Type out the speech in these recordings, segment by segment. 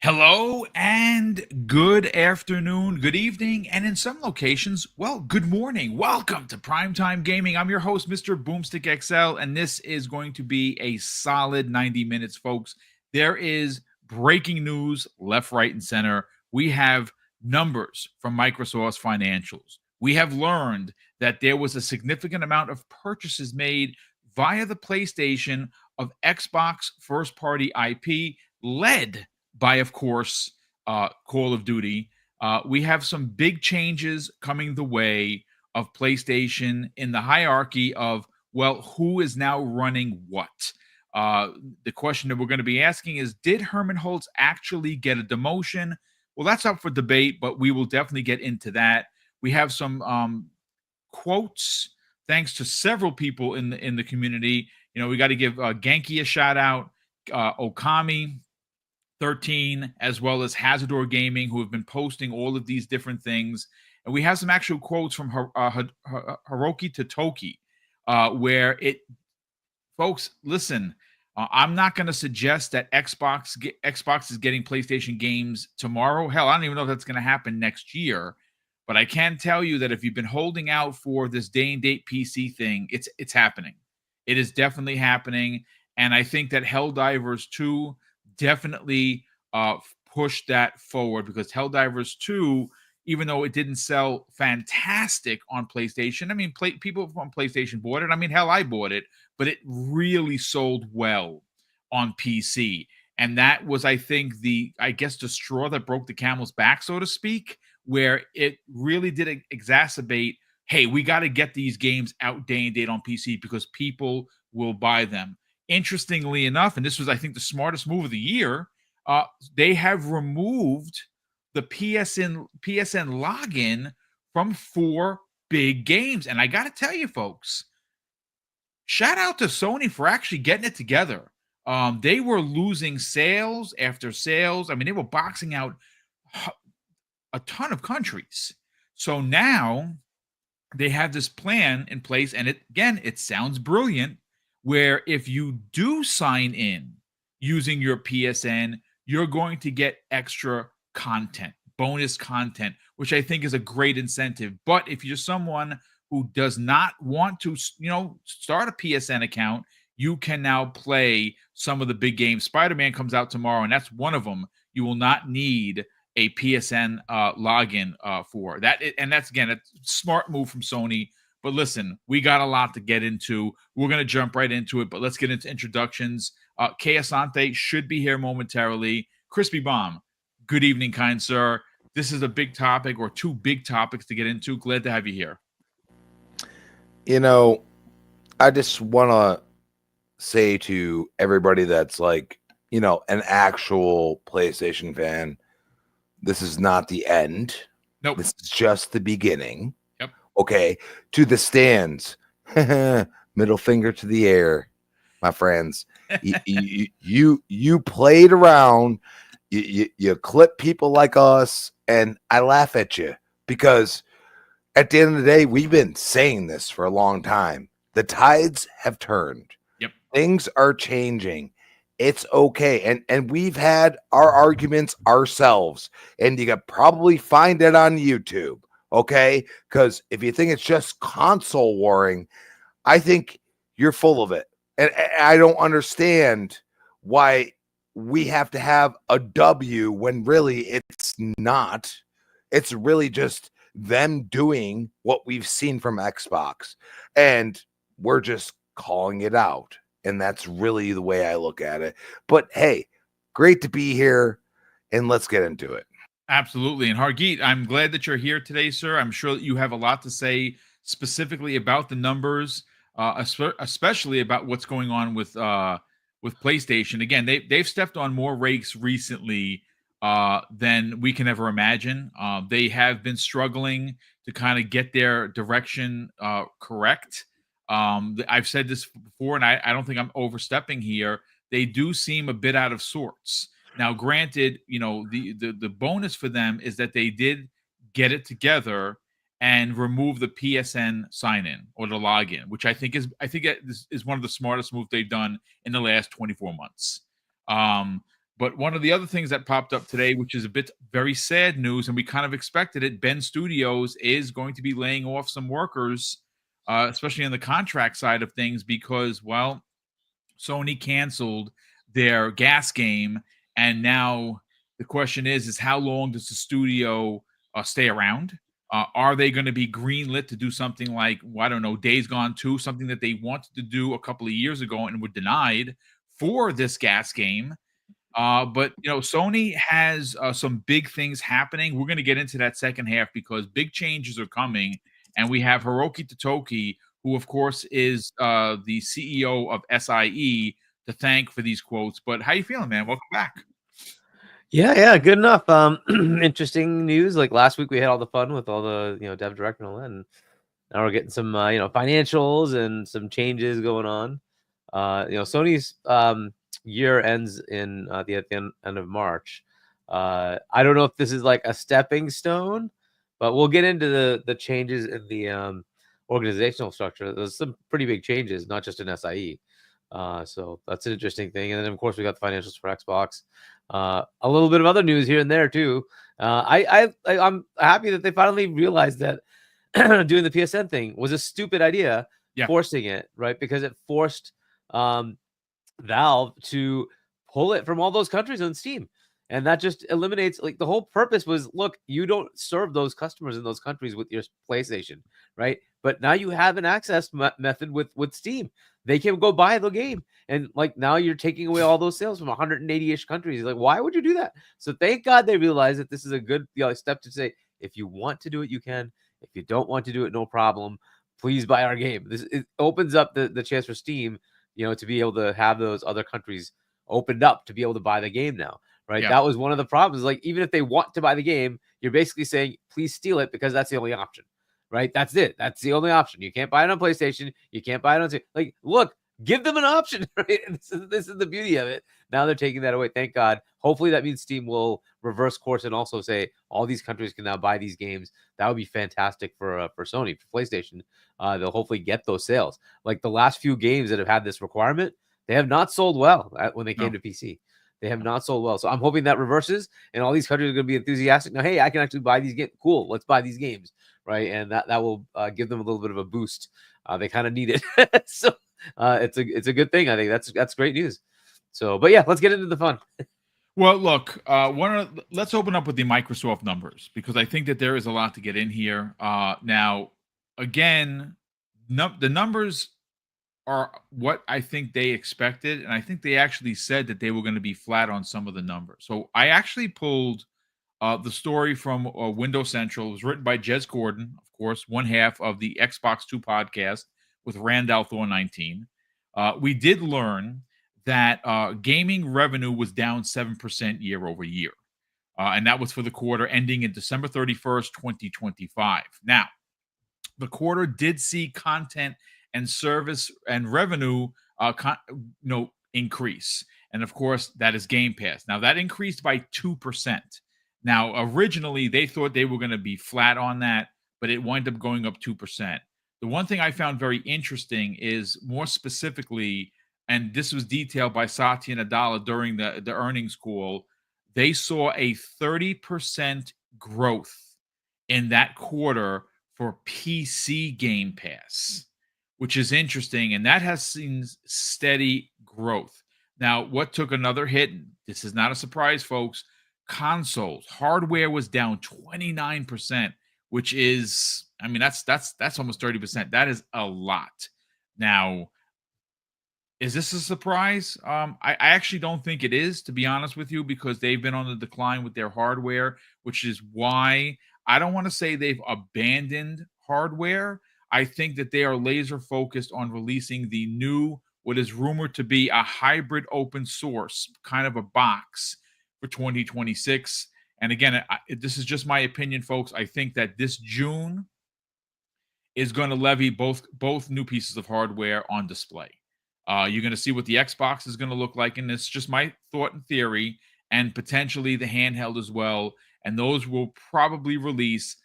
Hello and good afternoon, good evening, and in some locations, well, good morning. Welcome to Primetime Gaming. I'm your host, Mr. BoomStick XL, and this is going to be a solid 90 minutes, folks. There is breaking news left, right, and center. We have numbers from Microsoft's financials. We have learned that there was a significant amount of purchases made via the PlayStation of Xbox first party IP, led by, of course, Call of Duty. We have some big changes coming the way of PlayStation in the hierarchy of, well, who is now running what? The question that we're going to be asking is, did Herman Hulst actually get a demotion? Well, that's up for debate, but we will definitely get into that. We have some quotes thanks to several people in the community. You know, we got to give Genki a shout out, Okami 13, as well as Hazardor Gaming, who have been posting all of these different things. And we have some actual quotes from Hiroki Totoki, where folks, listen, I'm not going to suggest that Xbox is getting PlayStation games tomorrow. Hell, I don't even know if that's going to happen next year. But I can tell you that if you've been holding out for this day and date PC thing, it's happening. It is definitely happening. And I think that Helldivers 2 definitely pushed that forward, because Helldivers 2, even though it didn't sell fantastic on PlayStation, I mean, people from PlayStation bought it. I mean, hell, I bought it, but it really sold well on PC. And that was, I think, the straw that broke the camel's back, so to speak, where it really did exacerbate, hey, we got to get these games out day and date on PC because people will buy them. Interestingly enough, and this was, I think, the smartest move of the year, they have removed the PSN login from 4 big games. And I got to tell you, folks, shout out to Sony for actually getting it together. They were losing sales after sales. I mean, they were boxing out a ton of countries. So now they have this plan in place, and it sounds brilliant, where if you do sign in using your PSN, you're going to get extra content, bonus content, which I think is a great incentive. But if you're someone who does not want to, start a PSN account, you can now play some of the big games. Spider-Man comes out tomorrow, and that's one of them. You will not need a PSN login for that. And that's, again, a smart move from Sony. But listen, we got a lot to get into. We're going to jump right into it, but let's get into introductions. Kay Asante should be here momentarily. Crispy Bomb, good evening, kind sir. This is a big topic, or 2 big topics to get into. Glad to have you here. You know, I just want to say to everybody that's like, an actual PlayStation fan, this is not the end. Nope. This is just the beginning. Yep. Okay. To the stands. Middle finger to the air, my friends. you played around. You clip people like us, and I laugh at you because at the end of the day, we've been saying this for a long time. The tides have turned. Yep. Things are changing. It's okay. And we've had our arguments ourselves, and you could probably find it on YouTube. Okay. Because if you think it's just console warring, I think you're full of it. And I don't understand why we have to have a W when really it's not. It's really just them doing what we've seen from Xbox, and we're just calling it out. And that's really the way I look at it. But hey, great to be here, and let's get into it. Absolutely. And Hargeet, I'm glad that you're here today, sir. I'm sure that you have a lot to say specifically about the numbers, especially about what's going on with PlayStation. Again, they've stepped on more rakes recently than we can ever imagine. They have been struggling to kind of get their direction correct. I've said this before, and I don't think I'm overstepping here. They do seem a bit out of sorts. Now, granted, the bonus for them is that they did get it together and remove the PSN sign-in or the login, which I think is one of the smartest moves they've done in the last 24 months. But one of the other things that popped up today, which is a bit very sad news, and we kind of expected it, Ben Studios is going to be laying off some workers, especially on the contract side of things, because, well, Sony canceled their gas game, and now the question is how long does the studio stay around? Are they going to be greenlit to do something like, well, I don't know, Days Gone 2, something that they wanted to do a couple of years ago and were denied for this gas game? But Sony has some big things happening. We're going to get into that second half because big changes are coming, and we have Hiroki Totoki, who of course is the CEO of SIE, to thank for these quotes. But how you feeling, man? Welcome back. Yeah, good enough. Interesting news. Like last week, we had all the fun with all the dev direct and all that, and now we're getting some financials and some changes going on. Sony's year ends in at the end of March. I don't know if this is like a stepping stone, but we'll get into the changes in the organizational structure. There's some pretty big changes, not just in SIE. So that's an interesting thing. And then of course we got the financials for Xbox. A little bit of other news here and there too. I'm happy that they finally realized that doing the PSN thing was a stupid idea. Yeah. Forcing it, right? Because it forced Valve to pull it from all those countries on Steam. And that just eliminates, like, the whole purpose was, look, you don't serve those customers in those countries with your PlayStation, right? But now you have an access method with Steam. They can go buy the game. And, like, now you're taking away all those sales from 180-ish countries. Like, why would you do that? So thank God they realized that this is a good step to say, if you want to do it, you can. If you don't want to do it, no problem. Please buy our game. It opens up the chance for Steam, to be able to have those other countries opened up to be able to buy the game now, right? Yeah. That was one of the problems. Like, even if they want to buy the game, you're basically saying, please steal it because that's the only option, right? That's it. That's the only option. You can't buy it on PlayStation. You can't buy it on... Like, look, give them an option, right? This is the beauty of it. Now they're taking that away. Thank God. Hopefully that means Steam will reverse course and also say all these countries can now buy these games. That would be fantastic for Sony, for PlayStation. They'll hopefully get those sales. Like the last few games that have had this requirement, they have not sold well when they came to PC. They have not sold well. So I'm hoping that reverses and all these countries are going to be enthusiastic. Now, hey, I can actually buy these games. Cool. Let's buy these games, right? And that will give them a little bit of a boost. They kind of need it. So it's a good thing. I think that's great news. So, but yeah, let's get into the fun. Well, look, let's open up with the Microsoft numbers because I think that there is a lot to get in here. Now, again, the numbers are what I think they expected, and I think they actually said that they were going to be flat on some of the numbers. So I actually pulled the story from Windows Central. It was written by Jez Gordon, of course, one half of the Xbox 2 podcast with Randall Thor 19. We did learn that gaming revenue was down 7% year over year. And that was for the quarter ending in December 31st, 2025. Now, the quarter did see content and service and revenue increase. And of course, that is Game Pass. Now, that increased by 2%. Now, originally, they thought they were going to be flat on that, but it wound up going up 2%. The one thing I found very interesting is more specifically, and this was detailed by Satya Nadella during the earnings call, they saw a 30% growth in that quarter for PC Game Pass, which is interesting, and that has seen steady growth. Now, what took another hit, this is not a surprise, folks, consoles. Hardware was down 29%, which is, I mean, that's almost 30%. That is a lot. Now, is this a surprise? I actually don't think it is, to be honest with you, because they've been on the decline with their hardware, which is why I don't want to say they've abandoned hardware. I think that they are laser focused on releasing the new, what is rumored to be a hybrid open source kind of a box for 2026. And again, this is just my opinion, folks. I think that this June is going to levy both new pieces of hardware on display. You're going to see what the Xbox is going to look like, and it's just my thought and theory, and potentially the handheld as well. And those will probably release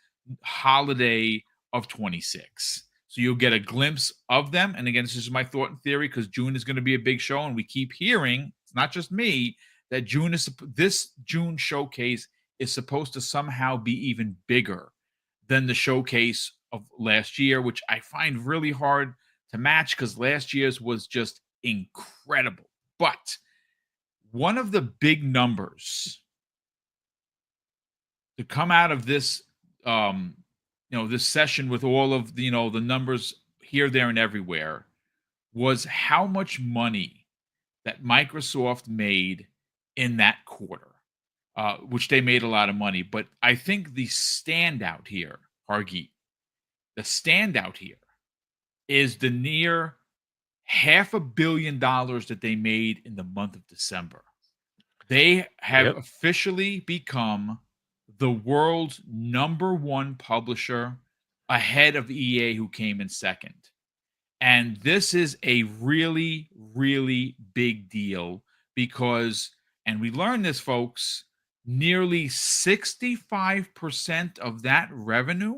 holiday of 26. So you'll get a glimpse of them. And again, this is my thought and theory because June is going to be a big show, and we keep hearing, it's not just me, that this June showcase is supposed to somehow be even bigger than the showcase of last year, which I find really hard to match because last year's was just incredible. But one of the big numbers to come out of this, this session with all of the, the numbers here, there, and everywhere was how much money that Microsoft made in that quarter, which they made a lot of money. But I think the standout here, Hargeet, the standout here is the near $500 million that they made in the month of December. They have officially become the world's #1 publisher ahead of EA, who came in second. And this is a really, really big deal because, and we learned this, folks, nearly 65% of that revenue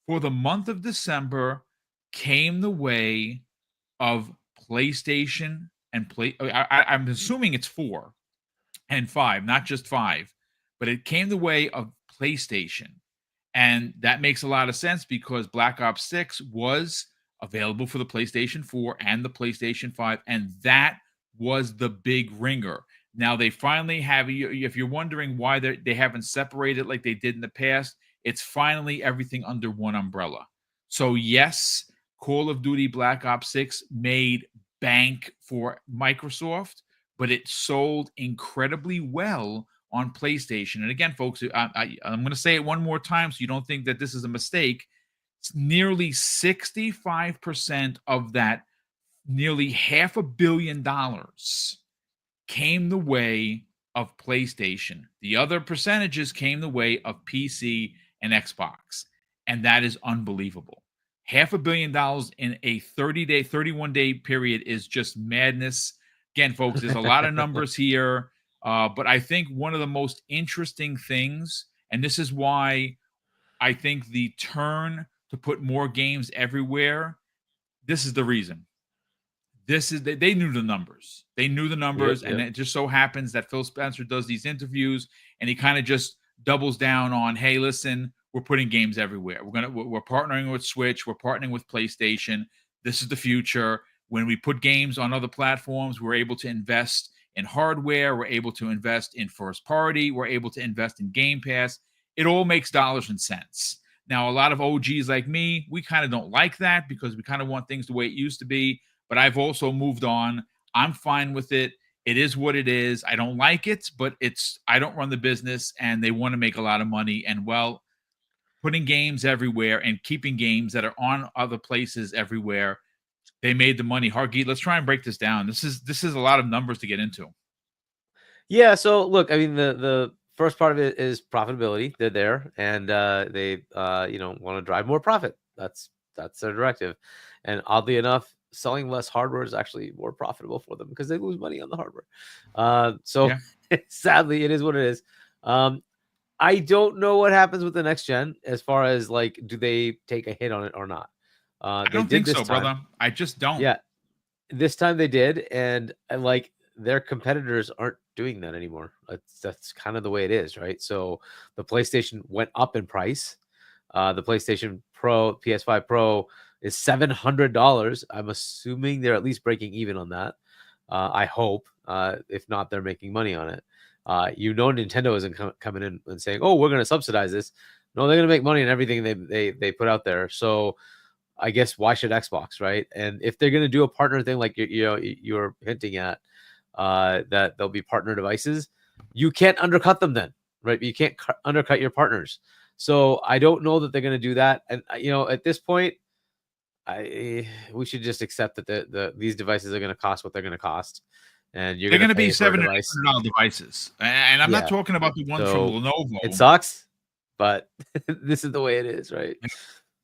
for the month of December came the way of PlayStation and I'm assuming it's 4 and 5, not just 5, but it came the way of PlayStation. And that makes a lot of sense because Black Ops 6 was available for the PlayStation 4 and the PlayStation 5, and that was the big ringer. Now they finally have, if you're wondering why they haven't separated like they did in the past, it's finally everything under one umbrella. So yes, Call of Duty Black Ops 6 made bank for Microsoft, but it sold incredibly well on PlayStation. And again, folks, I'm going to say it one more time so you don't think that this is a mistake. It's nearly 65% of that nearly $500 million came the way of PlayStation. The other percentages came the way of PC and Xbox. And that is unbelievable. $500 million in a 31-day period is just madness. Again, folks, there's a lot of numbers here. But I think one of the most interesting things, and this is why I think the turn to put more games everywhere, this is the reason. They knew the numbers. They knew the numbers, and it just so happens that Phil Spencer does these interviews, and he kind of just doubles down on, hey, listen, we're putting games everywhere. We're partnering with Switch. We're partnering with PlayStation. This is the future. When we put games on other platforms, we're able to invest in hardware. We're able to invest in first party. We're able to invest in Game Pass. It all makes dollars and cents. Now, a lot of OGs like me, we kind of don't like that because we kind of want things the way it used to be. But I've also moved on. I'm fine with it. It is what it is. I don't like it, but I don't run the business, and they want to make a lot of money. And, well, putting games everywhere and keeping games that are on other places everywhere, they made the money. Hargeet, let's try and break this down. This is a lot of numbers to get into. Yeah. So look, I mean, the first part of it is profitability. They're there, and they want to drive more profit. That's their directive. And oddly enough, selling less hardware is actually more profitable for them because they lose money on the hardware. Sadly, it is what it is. I don't know what happens with the next gen as far as like, do they take a hit on it or not? I don't think so, brother. I just don't. Yeah, this time they did, and like their competitors aren't doing that anymore. That's kind of the way it is, right? So the PlayStation went up in price. The PlayStation Pro, PS5 Pro is $700. I'm assuming they're at least breaking even on that. I hope. If not, they're making money on it. Nintendo isn't coming in and saying, "Oh, we're going to subsidize this." No, they're going to make money on everything they put out there. So I guess why should Xbox, right? And if they're going to do a partner thing like you're hinting at, that there'll be partner devices, you can't undercut them then, right? You can't undercut your partners. So I don't know that they're going to do that. And at this point, we should just accept that these devices are going to cost what they're going to cost, and they're going to be $700 devices. And I'm not talking about the ones from Lenovo. It sucks, but this is the way it is, right?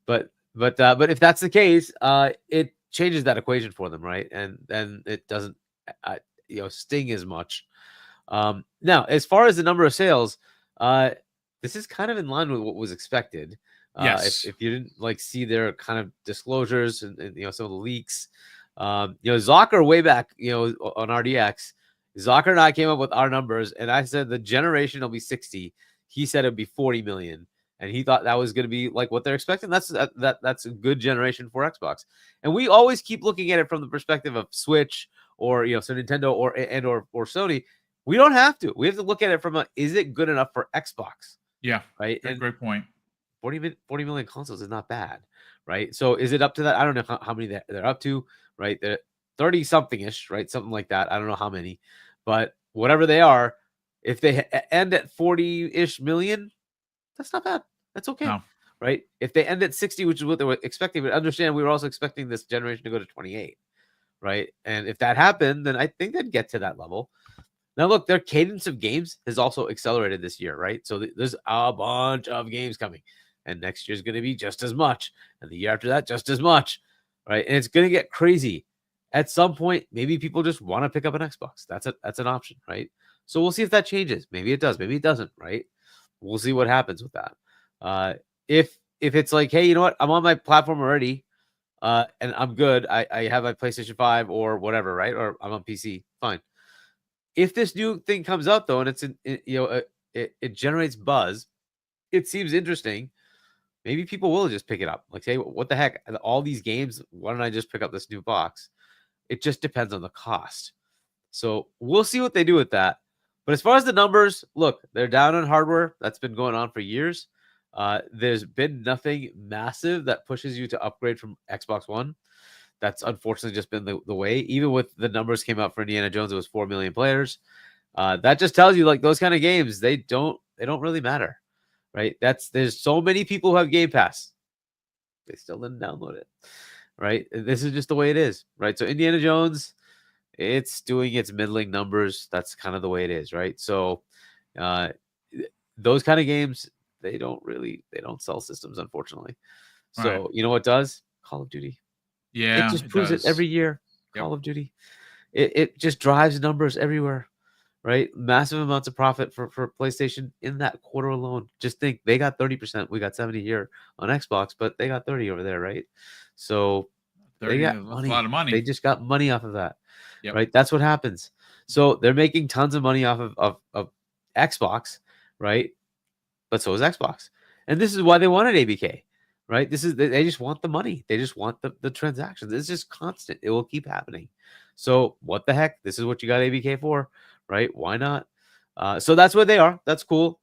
But if that's the case, it changes that equation for them, right? And then it doesn't sting as much. Now, as far as the number of sales, this is kind of in line with what was expected. Yes. If you didn't see their kind of disclosures and some of the leaks, Zocker way back on RDX, Zocker and I came up with our numbers, and I said the generation will be 60. He said it'd be 40 million, and he thought that was going to be like what they're expecting. That's a good generation for Xbox, and we always keep looking at it from the perspective of Switch or so Nintendo or Sony. We don't have to. We have to look at it from is it good enough for Xbox? Yeah, right. And great point. 40 million consoles is not bad, right? So is it up to that? I don't know how many they're up to, right? They're 30 something ish, right? Something like that. I don't know how many, but whatever they are, if they end at 40-ish million, that's not bad. That's okay, right? If they end at 60, which is what they were expecting, but understand we were also expecting this generation to go to 28, right? And if that happened, then I think they'd get to that level. Now, look, their cadence of games has also accelerated this year, right? So there's a bunch of games coming, and next year's going to be just as much, and the year after that, just as much, right? And it's going to get crazy. At some point, maybe people just want to pick up an Xbox. That's an option, right? So we'll see if that changes. Maybe it does. Maybe it doesn't, right? We'll see what happens with that. If it's like, hey, you know what? I'm on my platform already, and I'm good. I have my PlayStation 5 or whatever, right? Or I'm on PC. Fine. If this new thing comes out though, and it generates buzz, it seems interesting. Maybe people will just pick it up. Like, say, what the heck? All these games. Why don't I just pick up this new box? It just depends on the cost. So we'll see what they do with that. But as far as the numbers, look, they're down on hardware. That's been going on for years. There's been nothing massive that pushes you to upgrade from Xbox One. That's unfortunately just been the way. Even with the numbers came out for Indiana Jones, it was 4 million players. That just tells you like those kind of games, they don't really matter, right? There's so many people who have Game Pass. They still didn't download it, right? This is just the way it is, right? So Indiana Jones, it's doing its middling numbers. That's kind of the way it is, right? So those kind of games, they don't sell systems, unfortunately. So you know what does? Call of Duty. Yeah, it just proves it every year. Call of Duty. It just drives numbers everywhere, right? Massive amounts of profit for PlayStation in that quarter alone. Just think they got 30%. We got 70 here on Xbox, but they got 30 over there, right? So they got money. A lot of money. They just got money off of that, right? That's what happens. So they're making tons of money off of Xbox, right? But so is Xbox. And this is why they wanted ABK. Right? They just want the money. They just want the transactions. It's just constant. It will keep happening. So what the heck? This is what you got ABK for, right? Why not? So that's what they are. That's cool.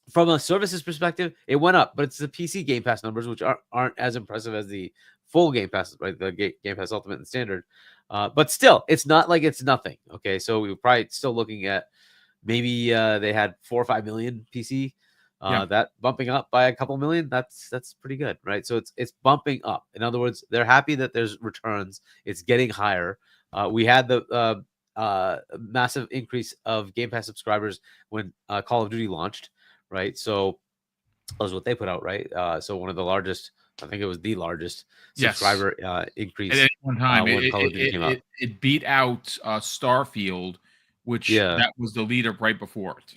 From a services perspective, it went up, but it's the PC Game Pass numbers, which aren't as impressive as the full Game Pass, right? The Game Pass Ultimate and Standard. But still, it's not like it's nothing. Okay, so we're probably still looking at maybe they had 4 or 5 million PC. That bumping up by a couple million, that's pretty good, right? So it's bumping up. In other words, they're happy that there's returns. It's getting higher. We had the massive increase of Game Pass subscribers when Call of Duty launched, right? So that was what they put out, right? So one of the largest, I think it was the largest subscriber increase at any one time. When Call of Duty came out. It beat out Starfield, which that was the leader right before it.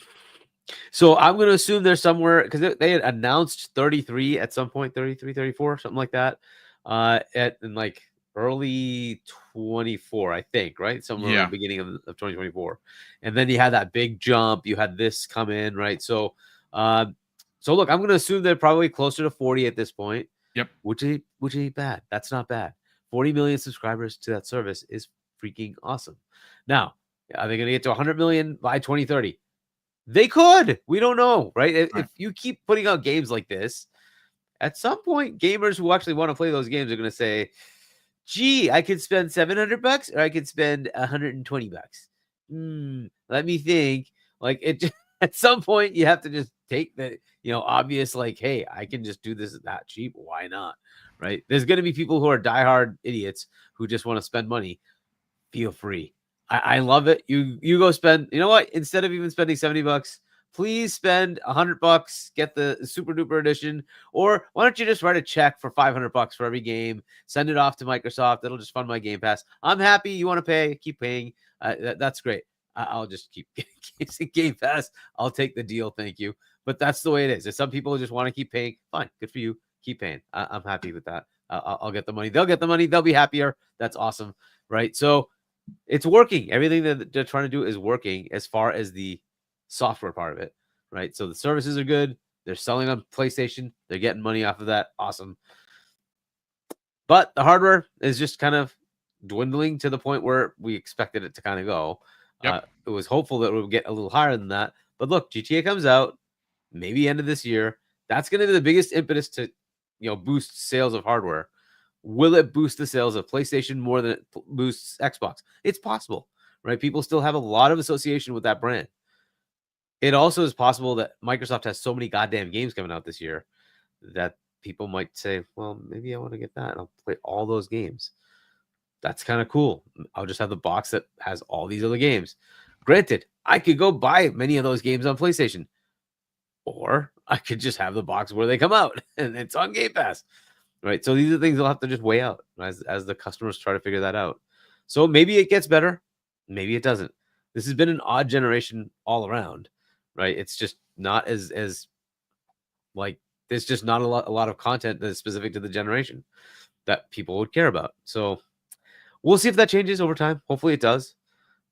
So I'm going to assume there's somewhere, because they had announced 33 at some point, 33, 34, something like that, in like early 24, I think, right? Somewhere in the beginning of 2024. And then you had that big jump. You had this come in, right? So look, I'm going to assume they're probably closer to 40 at this point. Yep. Which ain't bad. That's not bad. 40 million subscribers to that service is freaking awesome. Now, are they going to get to 100 million by 2030? They could. We don't know, right? If you keep putting out games like this, at some point, gamers who actually want to play those games are going to say, gee, I could spend $700 or I could spend $120. Let me think. Like it at some point, you have to just take the, obvious, like, hey, I can just do this that cheap. Why not? Right? There's going to be people who are diehard idiots who just want to spend money. Feel free. I love it. You go spend, you know what? Instead of even spending $70, please spend $100, get the super duper edition. Or why don't you just write a check for $500 for every game, send it off to Microsoft. It'll just fund my Game Pass. I'm happy. You want to pay, keep paying. That's great. I'll just keep getting Game Pass. I'll take the deal. Thank you. But that's the way it is. If some people just want to keep paying, fine. Good for you. Keep paying. I'm happy with that. I'll get the money. They'll get the money. They'll be happier. That's awesome. Right. So it's working. Everything that they're trying to do is working as far as the software part of it, right? So the services are good. They're selling on PlayStation. They're getting money off of that. Awesome. But the hardware is just kind of dwindling to the point where we expected it to kind of go. Yep. It was hopeful that it would get a little higher than that. But look, GTA comes out maybe end of this year. That's going to be the biggest impetus to, boost sales of hardware. Will it boost the sales of PlayStation more than it boosts Xbox? It's possible, right? People still have a lot of association with that brand. It also is possible that Microsoft has so many goddamn games coming out this year that people might say, well, maybe I want to get that. And I'll play all those games. That's kind of cool. I'll just have the box that has all these other games. Granted, I could go buy many of those games on PlayStation, or I could just have the box where they come out and it's on Game Pass, right? So these are things they'll have to just weigh out as the customers try to figure that out. So maybe it gets better, maybe it doesn't. This has been an odd generation all around, right? It's just not as like there's just not a lot of content that's specific to the generation that people would care about. So we'll see if that changes over time. Hopefully it does,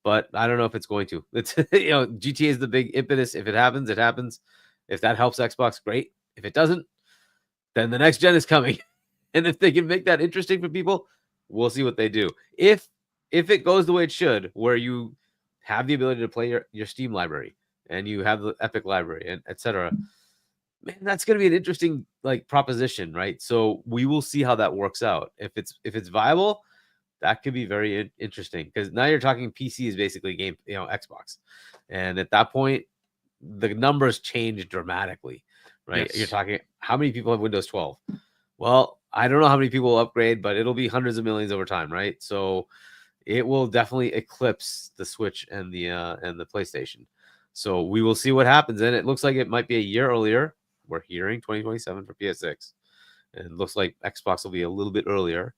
but I don't know if it's going to. It's GTA is the big impetus. If it happens, it happens. If that helps Xbox, great. If it doesn't, then the next gen is coming. And if they can make that interesting for people, we'll see what they do. If it goes the way it should, where you have the ability to play your Steam library and you have the Epic library and etc., man, that's going to be an interesting proposition, right? So we will see how that works out. If it's viable, that could be very interesting, because now you're talking PC is basically Xbox, and at that point, the numbers change dramatically, right? Yes. You're talking how many people have Windows 12? Well, I don't know how many people will upgrade, but it'll be hundreds of millions over time, right? So it will definitely eclipse the Switch and the PlayStation. So we will see what happens, and it looks like it might be a year earlier. We're hearing 2027 for PS6, and it looks like Xbox will be a little bit earlier.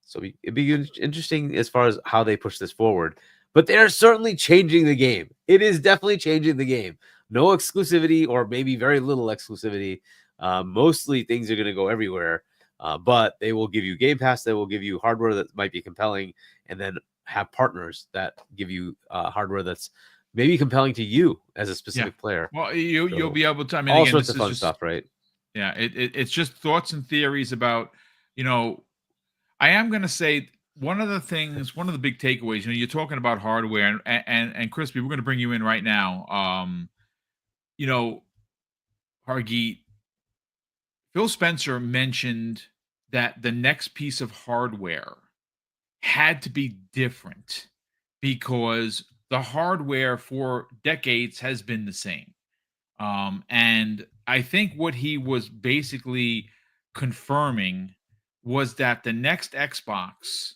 So it'd be interesting as far as how they push this forward. But they're certainly changing the game. It is definitely changing the game. No exclusivity, or maybe very little exclusivity. Mostly things are going to go everywhere. But they will give you Game Pass. They will give you hardware that might be compelling, and then have partners that give you hardware that's maybe compelling to you as a specific player. Well, you'll be able to. I mean, all again, sorts this of fun just stuff, right? Yeah, it's just thoughts and theories about, I am going to say one of the big takeaways, you're talking about hardware, and Crispy, we're going to bring you in right now. Hargeet, Phil Spencer mentioned that the next piece of hardware had to be different because the hardware for decades has been the same. And I think what he was basically confirming was that the next Xbox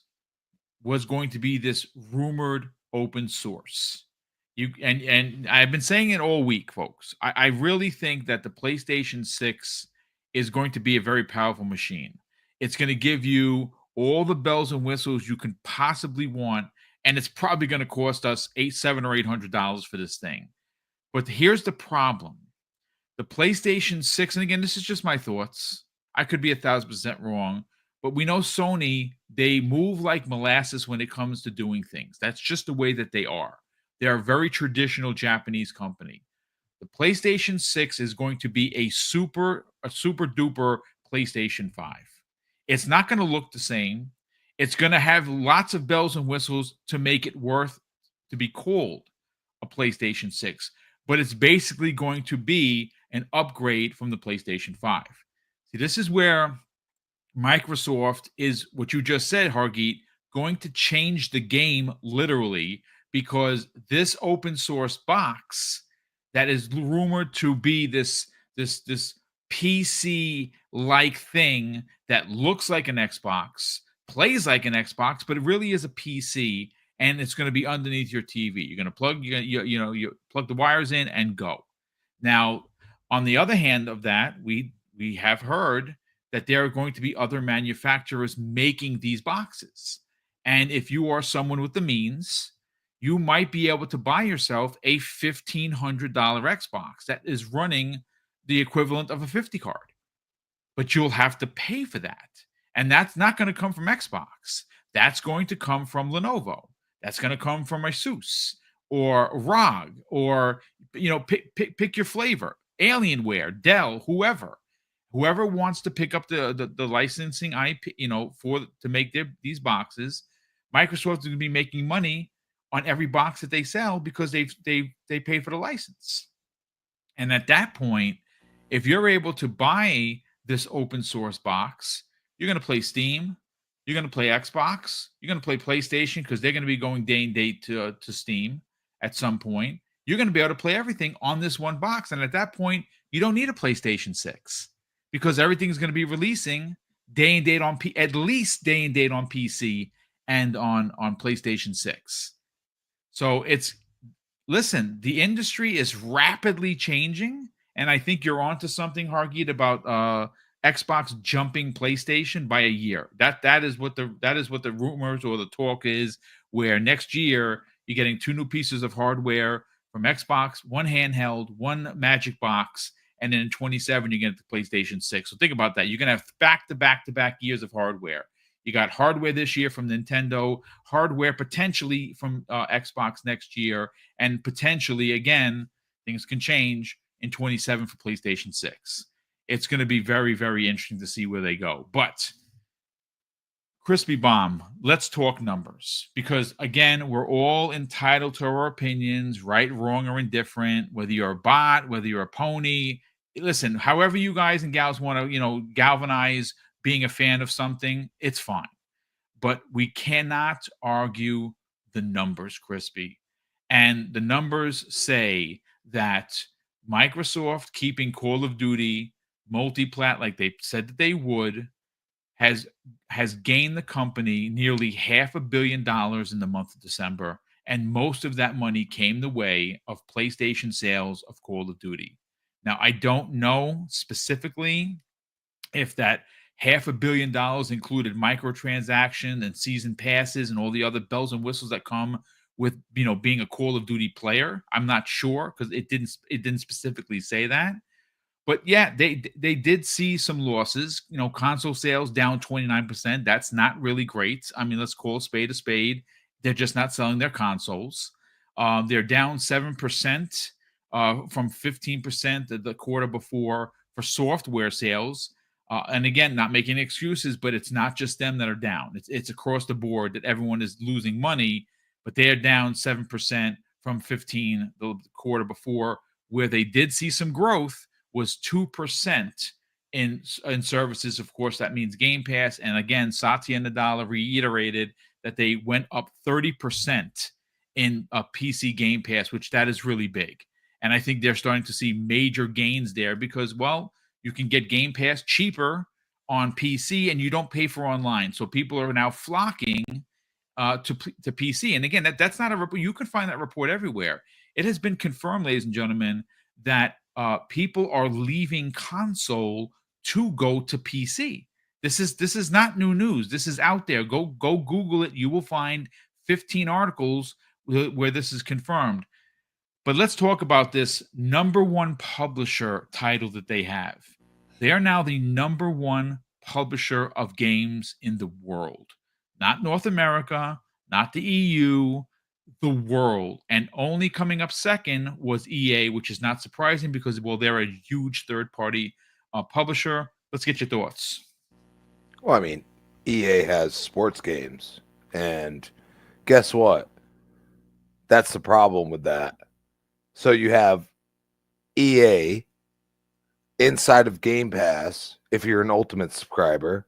was going to be this rumored open source. And I've been saying it all week, folks. I really think that the PlayStation 6 is going to be a very powerful machine. It's going to give you all the bells and whistles you can possibly want, and it's probably going to cost us $700 or $800 for this thing. But here's the problem. The PlayStation 6, and again, this is just my thoughts. I could be 1,000% wrong, but we know Sony, they move like molasses when it comes to doing things. That's just the way that they are. They are a very traditional Japanese company. The PlayStation 6 is going to be a super duper PlayStation 5. It's not going to look the same. It's going to have lots of bells and whistles to make it worth to be called a PlayStation 6, but it's basically going to be an upgrade from the PlayStation 5. See, this is where Microsoft is, what you just said, Hargeet, going to change the game literally, because this open source box that is rumored to be this PC like thing that looks like an Xbox, plays like an Xbox, but it really is a PC, and it's going to be underneath your TV. You're going to plug you plug the wires in and go. Now, on the other hand of that, we have heard that there are going to be other manufacturers making these boxes. And if you are someone with the means, you might be able to buy yourself a $1,500 Xbox that is running the equivalent of a 50 card. But you'll have to pay for that. And that's not going to come from Xbox. That's going to come from Lenovo. That's going to come from Asus or ROG, or pick your flavor. Alienware, Dell, whoever wants to pick up the licensing IP, to make these boxes. Microsoft is going to be making money on every box that they sell because they pay for the license. And at that point, if you're able to buy this open source box, you're going to play Steam, you're going to play Xbox, you're going to play PlayStation, because they're going to be going day and date to Steam at some point. You're going to be able to play everything on this one box. And at that point, you don't need a PlayStation 6, because everything's going to be releasing day and date at least day and date on PC and on PlayStation 6. So listen, the industry is rapidly changing, and I think you're onto something, Hargeet, about Xbox jumping PlayStation by a year. That is what the rumors or the talk is, where next year you're getting 2 new pieces of hardware from Xbox, one handheld, one Magic Box, and then in 2027 you get the PlayStation 6. So think about that. You're gonna have back-to-back years of hardware. You got hardware this year from Nintendo, hardware potentially from Xbox next year, and potentially, again, things can change in 2027 for PlayStation 6. It's going to be very, very interesting to see where they go. But Crispy Bomb, let's talk numbers, because again, we're all entitled to our opinions, right, wrong, or indifferent, whether you're a bot, whether you're a pony. Listen, however you guys and gals want to, galvanize being a fan of something, it's fine. But we cannot argue the numbers, Crispy. And the numbers say that Microsoft keeping Call of Duty multi-plat like they said that they would has gained the company nearly $500 million in the month of December, and most of that money came the way of PlayStation sales of Call of Duty. Now, I don't know specifically if that $500 million included microtransactions and season passes and all the other bells and whistles that come with being a Call of Duty player. I'm not sure, because it didn't specifically say that. But yeah, they did see some losses. Console sales down 29%. That's not really great. I mean, let's call a spade a spade. They're just not selling their consoles. They're down 7% from 15% the quarter before for software sales. And again, not making excuses, but it's not just them that are down. It's across the board that everyone is losing money, but they are down 7% from 15 the quarter before. Where they did see some growth was 2% in services. Of course, that means Game Pass. And again, Satya Nadella reiterated that they went up 30% in a PC Game Pass, which that is really big. And I think they're starting to see major gains there because, well, you can get Game Pass cheaper on PC and you don't pay for online. So people are now flocking to PC. And again, that's not a report. You can find that report everywhere. It has been confirmed, ladies and gentlemen, that people are leaving console to go to PC. This is not new news. This is out there. Go Google it. You will find 15 articles where this is confirmed. But let's talk about this number one publisher title that they have. They are now the number one publisher of games in the world. Not North America, not the EU, the world. And only coming up second was EA, which is not surprising because, well, they're a huge third-party publisher. Let's get your thoughts. Well, I mean, EA has sports games. And guess what? That's the problem with that. So you have EA inside of Game Pass if you're an Ultimate subscriber.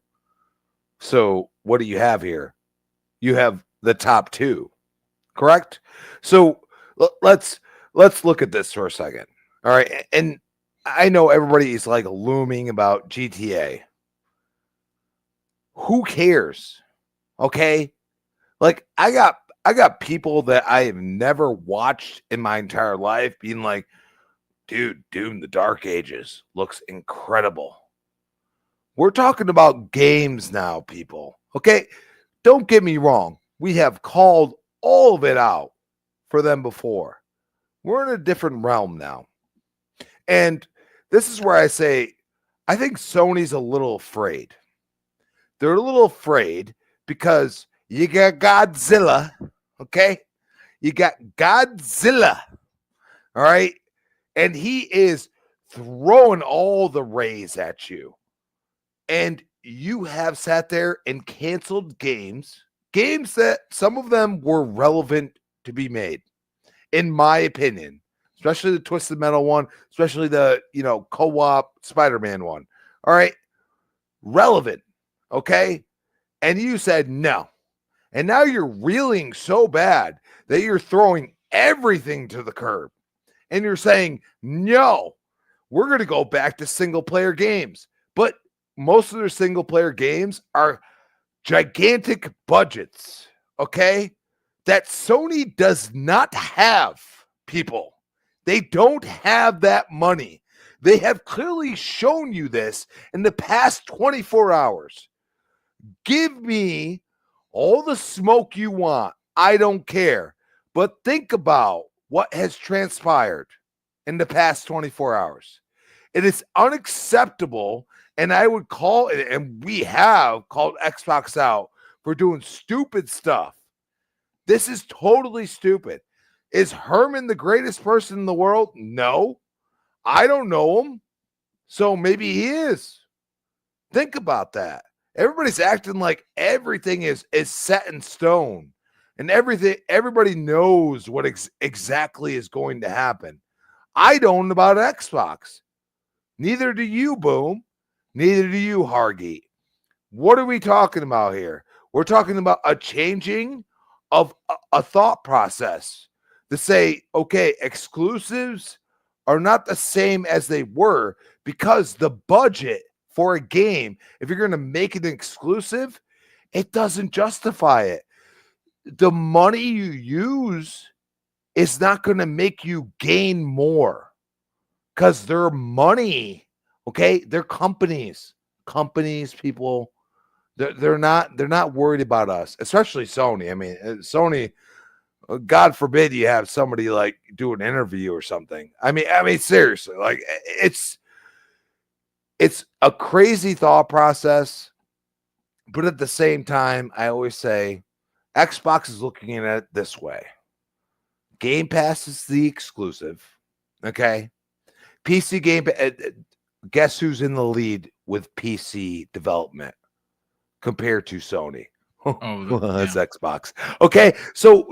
So what do you have here? You have the top two, correct? So let's look at this for a second. All right. And I know everybody is like looming about GTA. Who cares? Okay. Like I got people that I have never watched in my entire life being like, dude, Doom the Dark Ages looks incredible. We're talking about games now, people. Okay? Don't get me wrong. We have called all of it out for them before. We're in a different realm now. And this is where I say, I think Sony's a little afraid. They're a little afraid because you got Godzilla, Okay. You got Godzilla. All right. And he is throwing all the rays at you. And you have sat there and canceled games that some of them were relevant to be made, in my opinion, especially the Twisted Metal one, especially the, co-op Spider-Man one. All right. Relevant. Okay. And you said no. And now you're reeling so bad that you're throwing everything to the curb. And you're saying, no, we're going to go back to single player games. But most of their single player games are gigantic budgets, okay? That Sony does not have, people. They don't have that money. They have clearly shown you this in the past 24 hours. Give me all the smoke you want. I don't care. But think about what has transpired in the past 24 hours. It is unacceptable, and I would call it, and we have called Xbox out for doing stupid stuff. This is totally stupid. Is Herman the greatest person in the world? No. I don't know him. So maybe he is. Think about that. Everybody's acting like everything is set in stone, and everybody knows what exactly is going to happen. I don't know about Xbox. Neither do you, Boom. Neither do you, Hargeet. What are we talking about here? We're talking about a changing of a thought process to say, okay, exclusives are not the same as they were because the budget for a game, if you're going to make it exclusive, it doesn't justify it. The money you use is not going to make you gain more because they're money. Okay. They're companies, people. They're not worried about us, especially Sony. I mean, Sony, God forbid you have somebody like do an interview or something. I mean, seriously, like it's a crazy thought process, but at the same time, I always say Xbox is looking at it this way. Game Pass is the exclusive. Okay. PC Game guess who's in the lead with PC development compared to Sony? That's Xbox. Okay. So,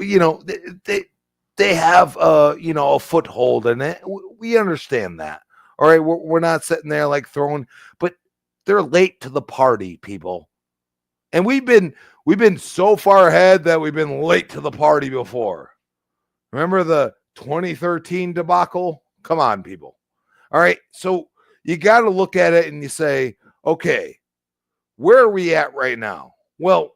they have a foothold in it. We understand that. All right, we're not sitting there like throwing, but they're late to the party, people. And we've been so far ahead that we've been late to the party before. Remember the 2013 debacle? Come on, people. All right, so you got to look at it and you say, okay, where are we at right now? Well,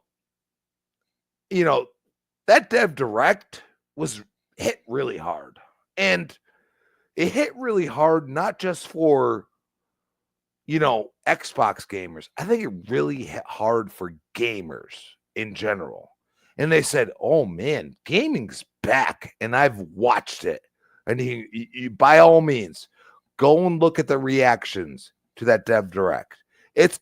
that Dev Direct was hit really hard. And it hit really hard, not just for, Xbox gamers. I think it really hit hard for gamers in general. And they said, oh man, gaming's back. And I've watched it. And you by all means, go and look at the reactions to that Dev Direct. It's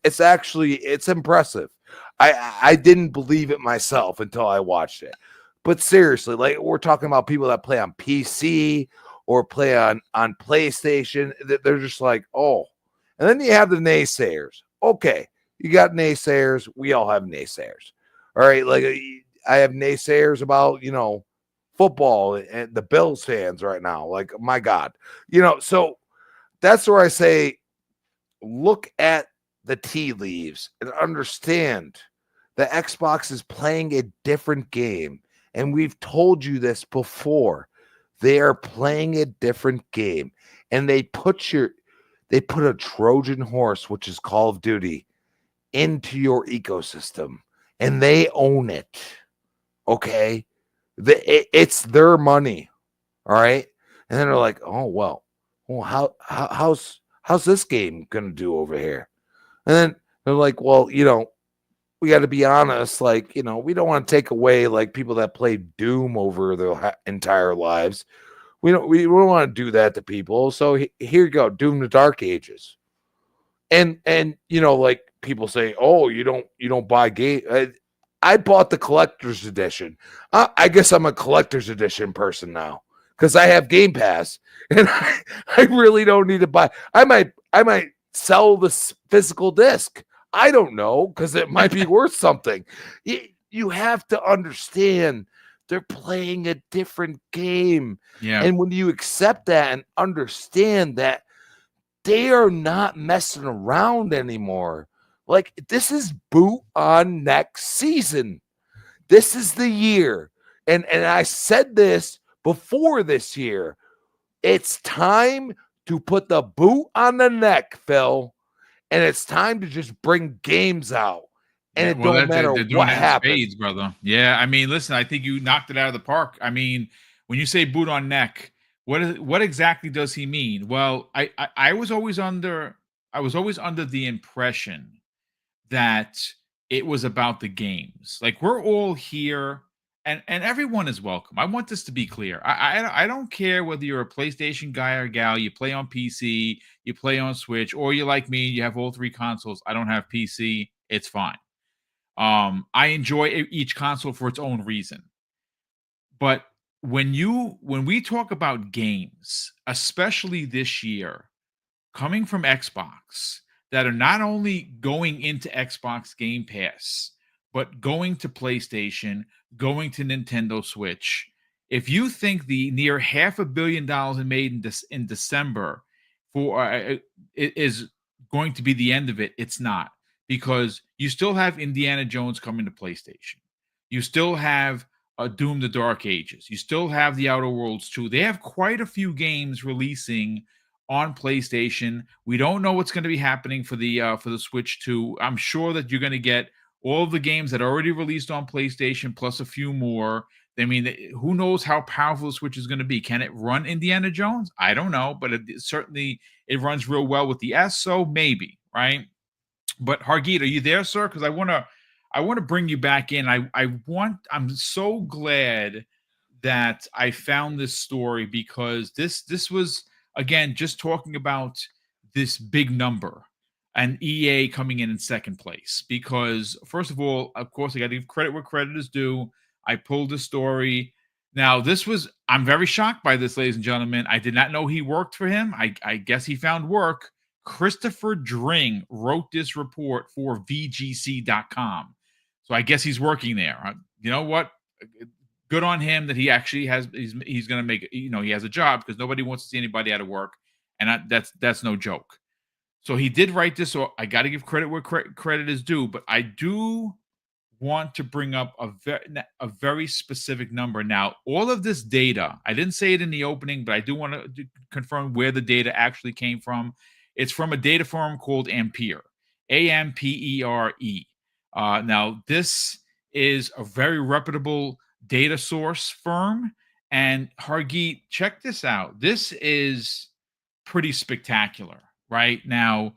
impressive. I didn't believe it myself until I watched it. But seriously, like we're talking about people that play on PC or play on PlayStation, they're just like, oh. And then you have the naysayers. Okay, you got naysayers. We all have naysayers. All right, like I have naysayers about, football and the Bills fans right now. Like, my God. So that's where I say, look at the tea leaves and understand that Xbox is playing a different game. And we've told you this before. They are playing a different game. And they put a Trojan horse, which is Call of Duty, into your ecosystem. And they own it. Okay? It's their money. All right? And then they're like, oh, well how's this game going to do over here? And then they're like, well, we got to be honest, like, we don't want to take away like people that play Doom over their entire lives. We don't want to do that to people. So here you go, Doom the Dark Ages. And like people say, oh, you don't buy game. I bought the collector's edition. I guess I'm a collector's edition person now because I have Game Pass, and I really don't need to buy. I might sell this physical disc. I don't know, because it might be worth something. You have to understand they're playing a different game. Yeah. And when you accept that and understand that they are not messing around anymore. Like, this is boot on next season. This is the year. And I said this before this year. It's time to put the boot on the neck, Phil. And it's time to just bring games out. And it don't matter what happens. Spades, brother. Yeah, I mean, listen, I think you knocked it out of the park. I mean, when you say boot on neck, what exactly does he mean? Well, I was always under the impression that it was about the games. Like, we're all here, and everyone is welcome. I want this to be clear. I don't care whether you're a PlayStation guy or gal, you play on PC, you play on Switch, or you're like me, you have all three consoles. I don't have PC. It's fine. I enjoy each console for its own reason. But when we talk about games, especially this year, coming from Xbox, that are not only going into Xbox Game Pass, but going to PlayStation, going to Nintendo Switch. If you think the near $500 million made in December for is going to be the end of it, it's not, because you still have Indiana Jones coming to PlayStation. You still have Doom: The Dark Ages. You still have The Outer Worlds 2. They have quite a few games releasing on PlayStation. We don't know what's going to be happening for the Switch 2. I'm sure that you're going to get all of the games that are already released on PlayStation plus a few more. I mean, who knows how powerful the Switch is going to be? Can it run Indiana Jones? I don't know, but certainly it runs real well with the S, so maybe, right? But Hargeet, are you there, sir? Because I want to bring you back in. I'm so glad that I found this story, because this was, again, just talking about this big number and EA coming in second place. Because first of all, of course, I got to give credit where credit is due. I pulled the story. Now, I'm very shocked by this, ladies and gentlemen. I did not know he worked for him. I guess he found work. Christopher Dring wrote this report for VGC.com. So I guess he's working there. You know what? Good on him that he actually he's going to make, he has a job, because nobody wants to see anybody out of work. And that's no joke. So he did write this. So I got to give credit where credit is due. But I do want to bring up a very specific number. Now, all of this data, I didn't say it in the opening, but I do want to confirm where the data actually came from. It's from a data firm called Ampere, Ampere. Now, this is a very reputable data source firm. And Hargeet, check this out. This is pretty spectacular, right? Now,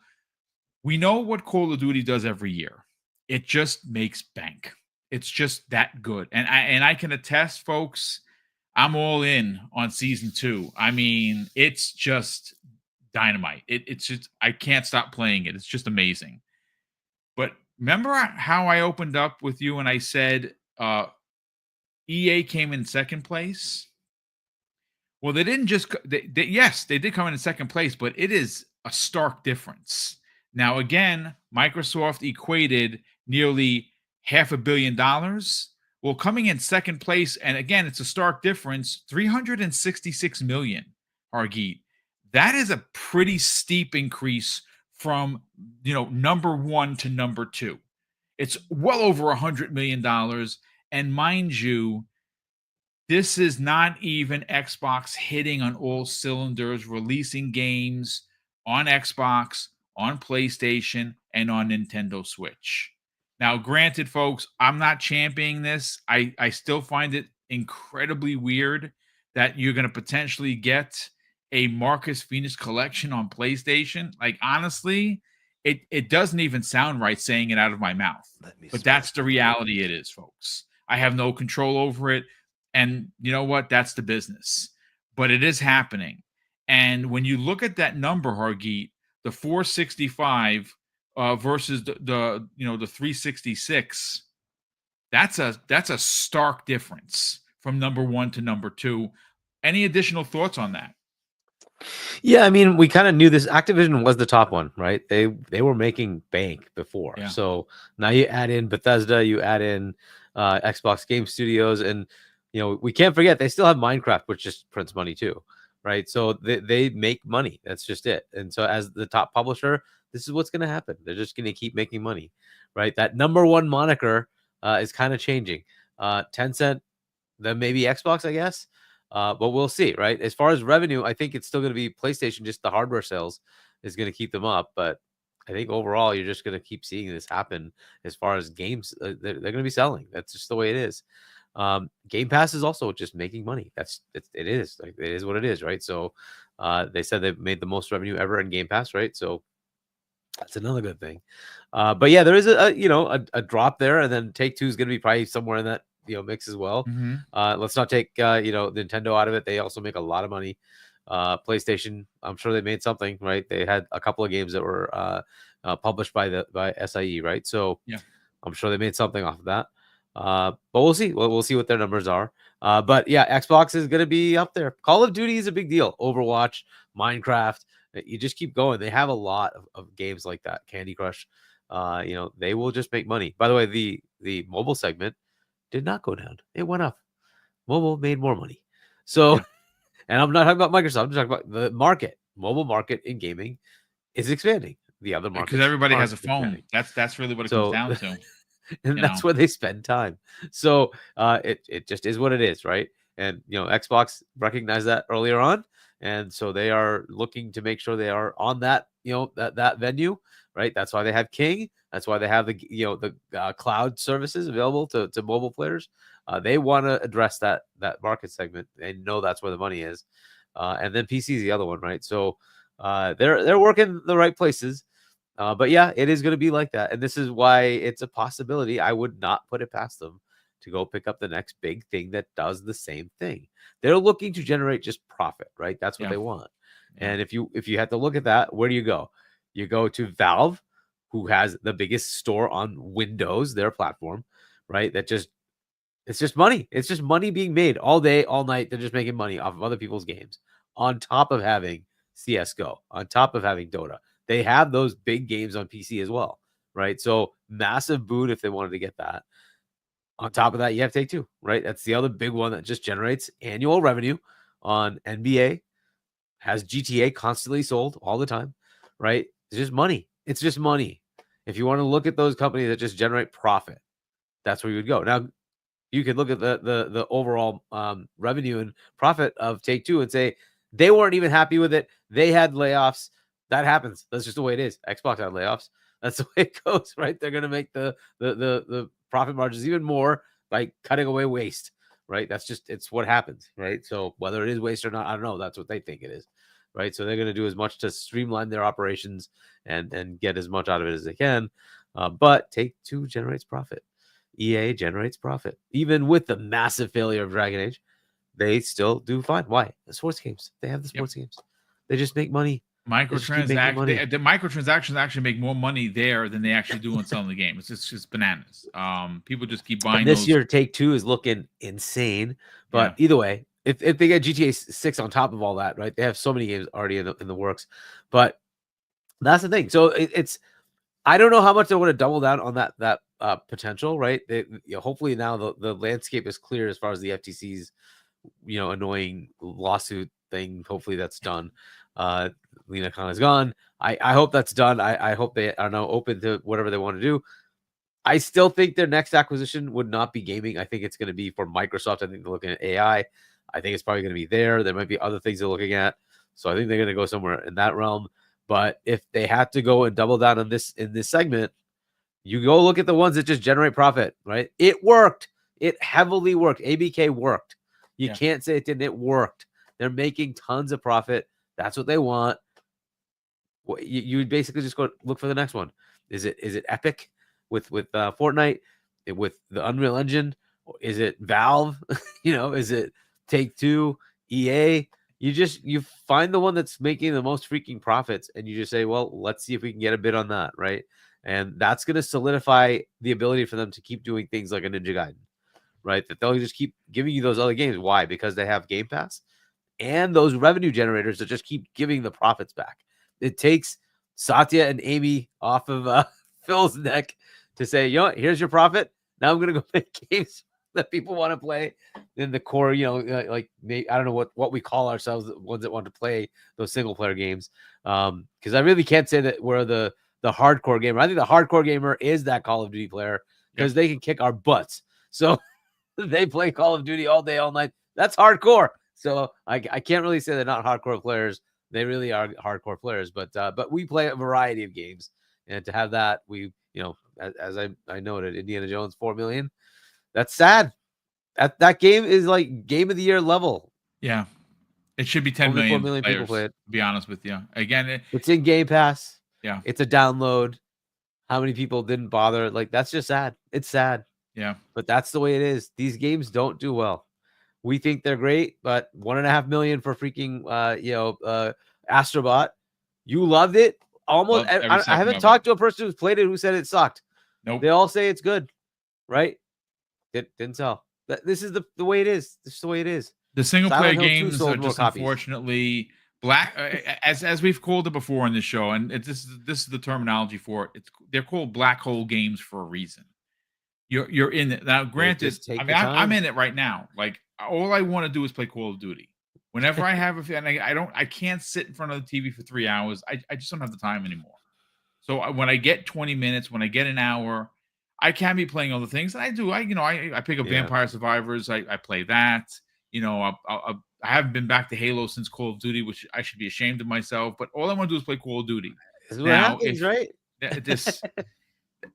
we know what Call of Duty does every year. It just makes bank. It's just that good. And I can attest, folks, I'm all in on season 2. I mean, it's just dynamite. It's just, I can't stop playing it. It's just amazing. But remember how I opened up with you and I said EA came in second place? Well, they didn't just yes, they did come in second place, but it is a stark difference. Now, again, Microsoft equated nearly $500 million. Well, coming in second place, and again, it's a stark difference, $366 million, Hargeet. That is a pretty steep increase from, number 1 to number 2. It's well over $100 million. And mind you, this is not even Xbox hitting on all cylinders, releasing games on Xbox, on PlayStation, and on Nintendo Switch. Now, granted, folks, I'm not championing this. I still find it incredibly weird that you're going to potentially get a Marcus Phoenix collection on PlayStation. Like, honestly, it doesn't even sound right saying it out of my mouth. But that's the reality it is, folks. I have no control over it. And you know what? That's the business. But it is happening. And when you look at that number, Hargeet, the 465 versus the 366, That's a stark difference from number 1 to number 2. Any additional thoughts on that? Yeah, I mean, we kind of knew this. Activision was the top one, right? They were making bank before. Yeah. So now you add in Bethesda, you add in Xbox Game Studios, and we can't forget they still have Minecraft, which just prints money too, right? So they make money. That's just it. And so as the top publisher, this is what's going to happen. They're just going to keep making money, right? That number one moniker is kind of changing. Tencent, then maybe Xbox, I guess. But we'll see, right? As far as revenue, I think it's still going to be PlayStation. Just the hardware sales is going to keep them up. But I think overall, you're just going to keep seeing this happen as far as games. They're going to be selling. That's just the way it is. Game Pass is also just making money. It is like it is what it is, right? So they said they've made the most revenue ever in Game Pass, right? So that's another good thing. But yeah, there is a drop there, and then Take-Two is going to be probably somewhere in that mix as well. Let's not take Nintendo out of it. They also make a lot of money. PlayStation, I'm sure they made something, right? They had a couple of games that were published by SIE, right? So yeah, I'm sure they made something off of that. But we'll see. We'll see what their numbers are. But yeah, Xbox is going to be up there. Call of Duty is a big deal. Overwatch, Minecraft. You just keep going. They have a lot of games like that. Candy Crush. They will just make money. By the way, the mobile segment did not go down. It went up. Mobile made more money. So, yeah. And I'm not talking about Microsoft. I'm just talking about the market. Mobile market in gaming is expanding. The other market, because everybody has a phone. That's really what it comes down to. And that's where they spend time. So it just is what it is, right? And Xbox recognized that earlier on, and so they are looking to make sure they are on that that venue, right? That's why they have King. That's why they have the cloud services available to mobile players. They want to address that market segment and know that's where the money is. And then PC is the other one, right? So they're working the right places. But yeah, it is going to be like that. And this is why it's a possibility. I would not put it past them to go pick up the next big thing that does the same thing. They're looking to generate just profit, right? That's what they want. Yeah. And if you have to look at that, where do you go? You go to Valve, who has the biggest store on Windows, their platform, right? It's just money. It's just money being made all day, all night. They're just making money off of other people's games on top of having CSGO, on top of having Dota. They have those big games on PC as well, right? So massive boon if they wanted to get that. On top of that, you have Take-Two, right? That's the other big one that just generates annual revenue on NBA, has GTA constantly sold all the time, right? It's just money. It's just money. If you want to look at those companies that just generate profit, that's where you would go. Now, you could look at the overall revenue and profit of Take-Two and say they weren't even happy with it. They had layoffs. That happens. That's just the way it is. Xbox had layoffs. That's the way it goes, right? They're going to make the profit margins even more by cutting away waste, right? It's what happens, right? So whether it is waste or not, I don't know. That's what they think it is, right? So they're going to do as much to streamline their operations and get as much out of it as they can. But Take-Two generates profit. EA generates profit. Even with the massive failure of Dragon Age, they still do fine. Why? The sports games. They have the sports games. They just make money. The microtransactions actually make more money there than they actually do on selling the game. It's just bananas. People just keep buying. And this year, Take-Two is looking insane. But either way, if they get GTA 6 on top of all that, right? They have so many games already in the works. But that's the thing. So it's I don't know how much they want to double down on that potential, right? Hopefully now the landscape is clear as far as the FTC's annoying lawsuit thing. Hopefully that's done. Lena Khan is gone. I hope that's done. I hope they are now open to whatever they want to do. I still think their next acquisition would not be gaming. I think it's going to be for Microsoft. I think they're looking at AI. I think it's probably going to be there. There might be other things they're looking at. So I think they're going to go somewhere in that realm. But if they had to go and double down on this in this segment, you go look at the ones that just generate profit, right? It worked. It heavily worked. ABK worked. You can't say it didn't. It worked. They're making tons of profit. That's what they want. You would basically just go look for the next one. Is it Epic with Fortnite, with the Unreal Engine? Is it Valve? Is it Take-Two, EA? You find the one that's making the most freaking profits, and you just say, well, let's see if we can get a bid on that, right? And that's going to solidify the ability for them to keep doing things like a Ninja Gaiden, right? That they'll just keep giving you those other games. Why? Because they have Game Pass and those revenue generators that just keep giving the profits back. It takes Satya and Amy off of Phil's neck to say, you know what, here's your profit. Now I'm going to go make games that people want to play in the core, like I don't know what we call ourselves, the ones that want to play those single player games. Because I really can't say that we're the hardcore gamer. I think the hardcore gamer is that Call of Duty player because they can kick our butts. So they play Call of Duty all day, all night. That's hardcore. So I can't really say they're not hardcore players. They really are hardcore players, but we play a variety of games. And to have that, we, as I noted, Indiana Jones, 4 million. That's sad. That game is like game of the year level. Yeah. It should be 10 Only million, 4 million players, people play it. to be honest with you. Again, it's in Game Pass. Yeah. It's a download. How many people didn't bother? Like, that's just sad. It's sad. Yeah. But that's the way it is. These games don't do well. We think they're great, but 1.5 million for freaking Astrobot. You loved it. Almost. I haven't talked to a person who's played it who said it sucked. Nope. They all say it's good, right? Didn't sell. This is the way it is. This is the way it is. The single player games are just unfortunately black, as we've called it before on this show, and this is the terminology for it. They're called black hole games for a reason. You're in it now. Granted, I'm in it right now. Like, all I want to do is play Call of Duty. Whenever I have I can't sit in front of the TV for 3 hours. I just don't have the time anymore. So when I get 20 minutes, when I get an hour, I can be playing other things. And I do. I pick up Vampire Survivors. I play that. I haven't been back to Halo since Call of Duty, which I should be ashamed of myself. But all I want to do is play Call of Duty. Now, right?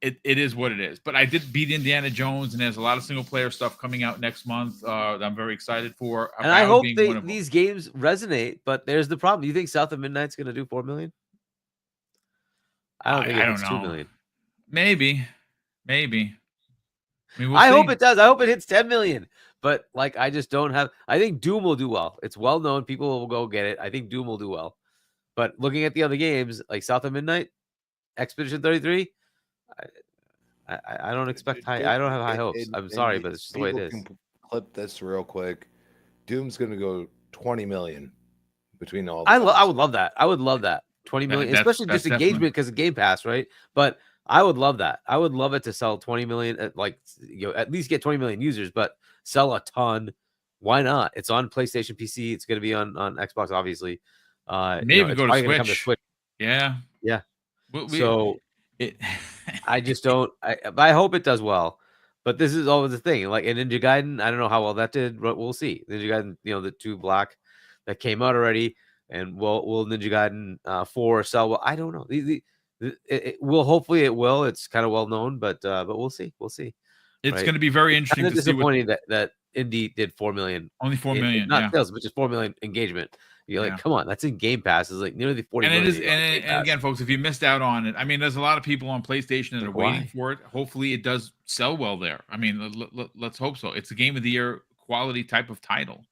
It is what it is. But I did beat Indiana Jones, and there's a lot of single player stuff coming out next month that I'm very excited for. And I hope these games resonate. But there's the problem. Do you think South of Midnight's going to do 4 million? I don't think it's 2 million. Maybe. I mean, I hope it does. I hope it hits 10 million. But like, I just don't have. I think Doom will do well. It's well known. People will go get it. I think Doom will do well. But looking at the other games, like South of Midnight, Expedition 33, I don't expect high. I don't have high hopes. I'm sorry, but it's just the way it is. Clip this real quick. Doom's going to go 20 million between all. I would love that. I would love that. 20 million, especially just engagement because of Game Pass, right? But I would love that. I would love it to sell 20 million, at least get 20 million users, but sell a ton. Why not? It's on PlayStation, PC. It's going to be on Xbox, obviously. Maybe go to Switch. Yeah. I just don't. I hope it does well. But this is always the thing. Like in Ninja Gaiden, I don't know how well that did, but we'll see. Ninja Gaiden, the 2 black that came out already. And will Ninja Gaiden 4 sell well? I don't know. It will. Hopefully, it will. It's kind of well known, but we'll see. We'll see. It's going to be very interesting. It's disappointing that Indie did 4 million. Only 4 million, not sales, but just 4 million engagement. You're like, come on, that's in Game Pass. It's like nearly 40 and million. And again, folks, if you missed out on it, I mean, there's a lot of people on PlayStation that are waiting for it. Hopefully, it does sell well there. I mean, let's hope so. It's a Game of the Year quality type of title.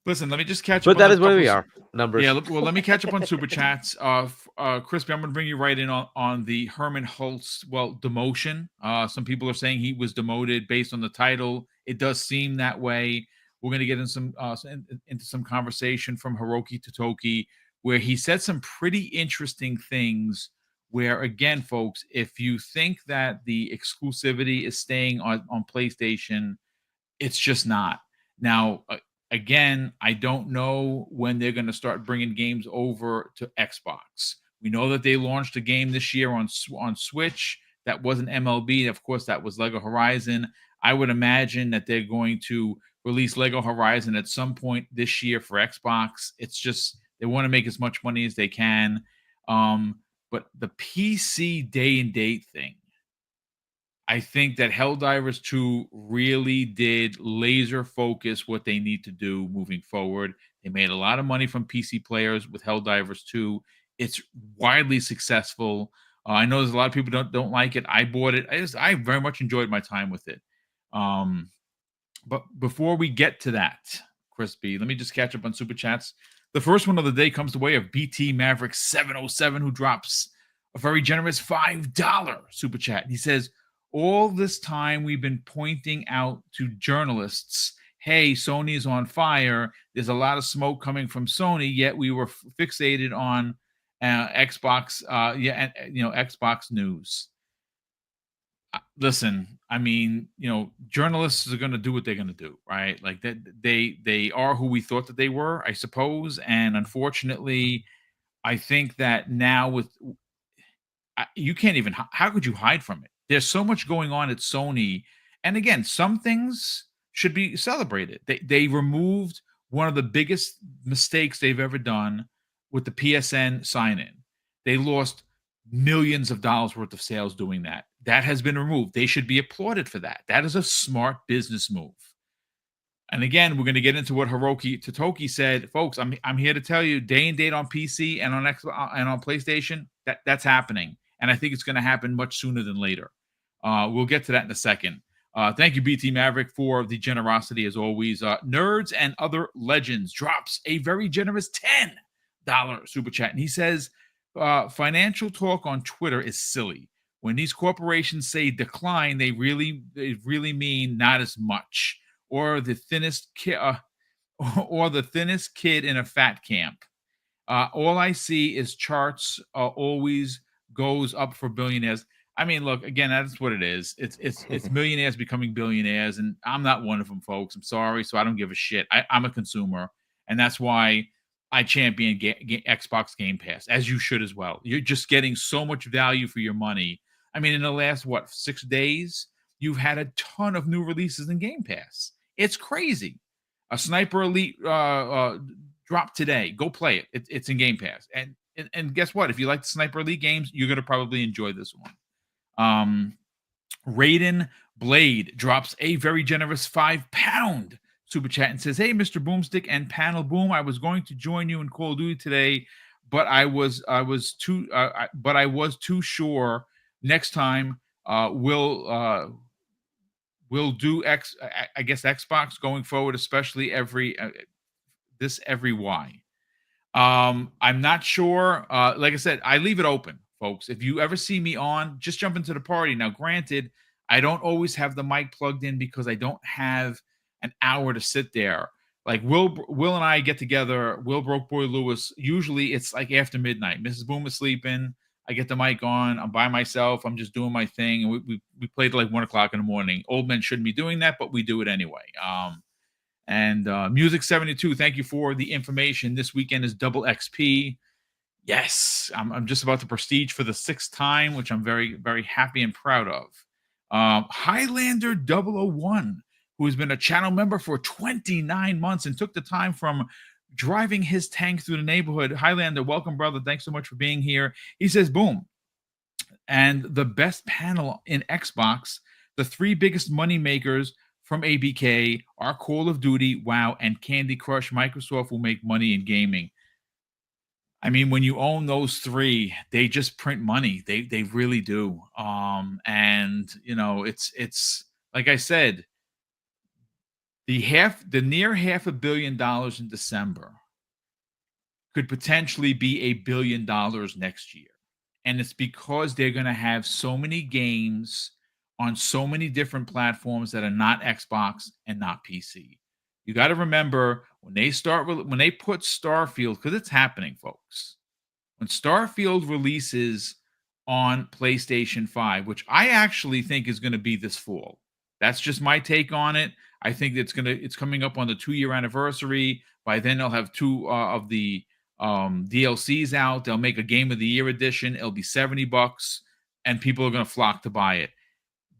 Listen, let me just catch up. But that is where we are. Numbers. Yeah, well, let me catch up on Super Chats. Crispy, I'm going to bring you right in on the Herman Hulst, demotion. Some people are saying he was demoted based on the title. It does seem that way. We're going to get into some conversation from Hiroki Totoki, where he said some pretty interesting things where, again, folks, if you think that the exclusivity is staying on PlayStation, it's just not. Now, again, I don't know when they're going to start bringing games over to Xbox. We know that they launched a game this year on Switch. That wasn't MLB. Of course, that was Lego Horizon. I would imagine that they're going to release Lego Horizon at some point this year for Xbox. It's just they want to make as much money as they can. But the PC day and date thing, I think that Helldivers 2 really did laser focus what they need to do moving forward. They made a lot of money from PC players with Helldivers 2. It's widely successful. I know there's a lot of people don't like it. I bought it. I very much enjoyed my time with it. But before we get to that, Crispy. Let me just catch up on super chats. The first one of the day comes the way of BT Maverick 707, who drops a very generous $5 super chat. He says, all this time we've been pointing out to journalists, hey, Sony is on fire. There's a lot of smoke coming from Sony, yet we were fixated on Xbox, Xbox news. Listen, I mean, journalists are going to do what they're going to do, right? Like that, they are who we thought that they were, I suppose. And unfortunately, I think that now with you can't even. How could you hide from it? There's so much going on at Sony, and again, some things should be celebrated. They removed one of the biggest mistakes they've ever done with the PSN sign-in. They lost millions of dollars worth of sales doing that. That has been removed. They should be applauded for that. That is a smart business move. And again, we're going to get into what Hiroki Totoki said, folks. I'm here to tell you, day and date on PC and on Xbox and on PlayStation, that's happening, and I think it's going to happen much sooner than later. We'll get to that in a second. Thank you, BT Maverick, for the generosity as always. Nerds and Other Legends drops a very generous $10 super chat, and he says, "Financial talk on Twitter is silly. When these corporations say decline, they really mean not as much." Or the thinnest kid in a fat camp. All I see is charts always goes up for billionaires. I mean, look, again, that's what it is. It's millionaires becoming billionaires, and I'm not one of them, folks. I'm sorry, so I don't give a shit. I'm a consumer, and that's why I champion Xbox Game Pass, as you should as well. You're just getting so much value for your money. I mean, in the last 6 days, you've had a ton of new releases in Game Pass. It's crazy. A Sniper Elite dropped today. Go play it. It's in Game Pass. And guess what? If you like the Sniper Elite games, you're going to probably enjoy this one. Raiden Blade drops a very generous £5 super chat and says, "Hey, Mr. Boomstick and Panel Boom, I was going to join you in Call of Duty today, but I was too sure. Next time, we'll do I guess Xbox going forward, especially every Y." I'm not sure. Like I said, I leave it open, folks. If you ever see me on, just jump into the party. Now, granted, I don't always have the mic plugged in because I don't have an hour to sit there. Like Will and I get together. Will Broke Boy Lewis. Usually, it's like after midnight. Mrs. Boom is sleeping. I get the mic on. I'm by myself. I'm just doing my thing. And we played like 1 o'clock in the morning. Old men shouldn't be doing that, but we do it anyway. Music 72, thank you for the information. This weekend is double XP. Yes, I'm just about to prestige for the 6th time, which I'm very, very happy and proud of. Highlander 001, who has been a channel member for 29 months and took the time from driving his tank through the neighborhood. Highlander, welcome, brother. Thanks so much for being here. He says, boom. And the best panel in Xbox, the 3 biggest money makers from ABK are Call of Duty, WoW, and Candy Crush. Microsoft will make money in gaming. I mean, when you own those 3, they just print money. They really do. And it's like I said, the near $500 million in December could potentially be $1 billion next year. And it's because they're going to have so many games on so many different platforms that are not Xbox and not PC. You got to remember when they put Starfield, because it's happening, folks. When Starfield releases on PlayStation 5, which I actually think is going to be this fall. That's just my take on it. I think it's coming up on the 2-year anniversary. By then they'll have 2 of the DLCs out. They'll make a Game of the Year edition. It'll be $70 and people are going to flock to buy it.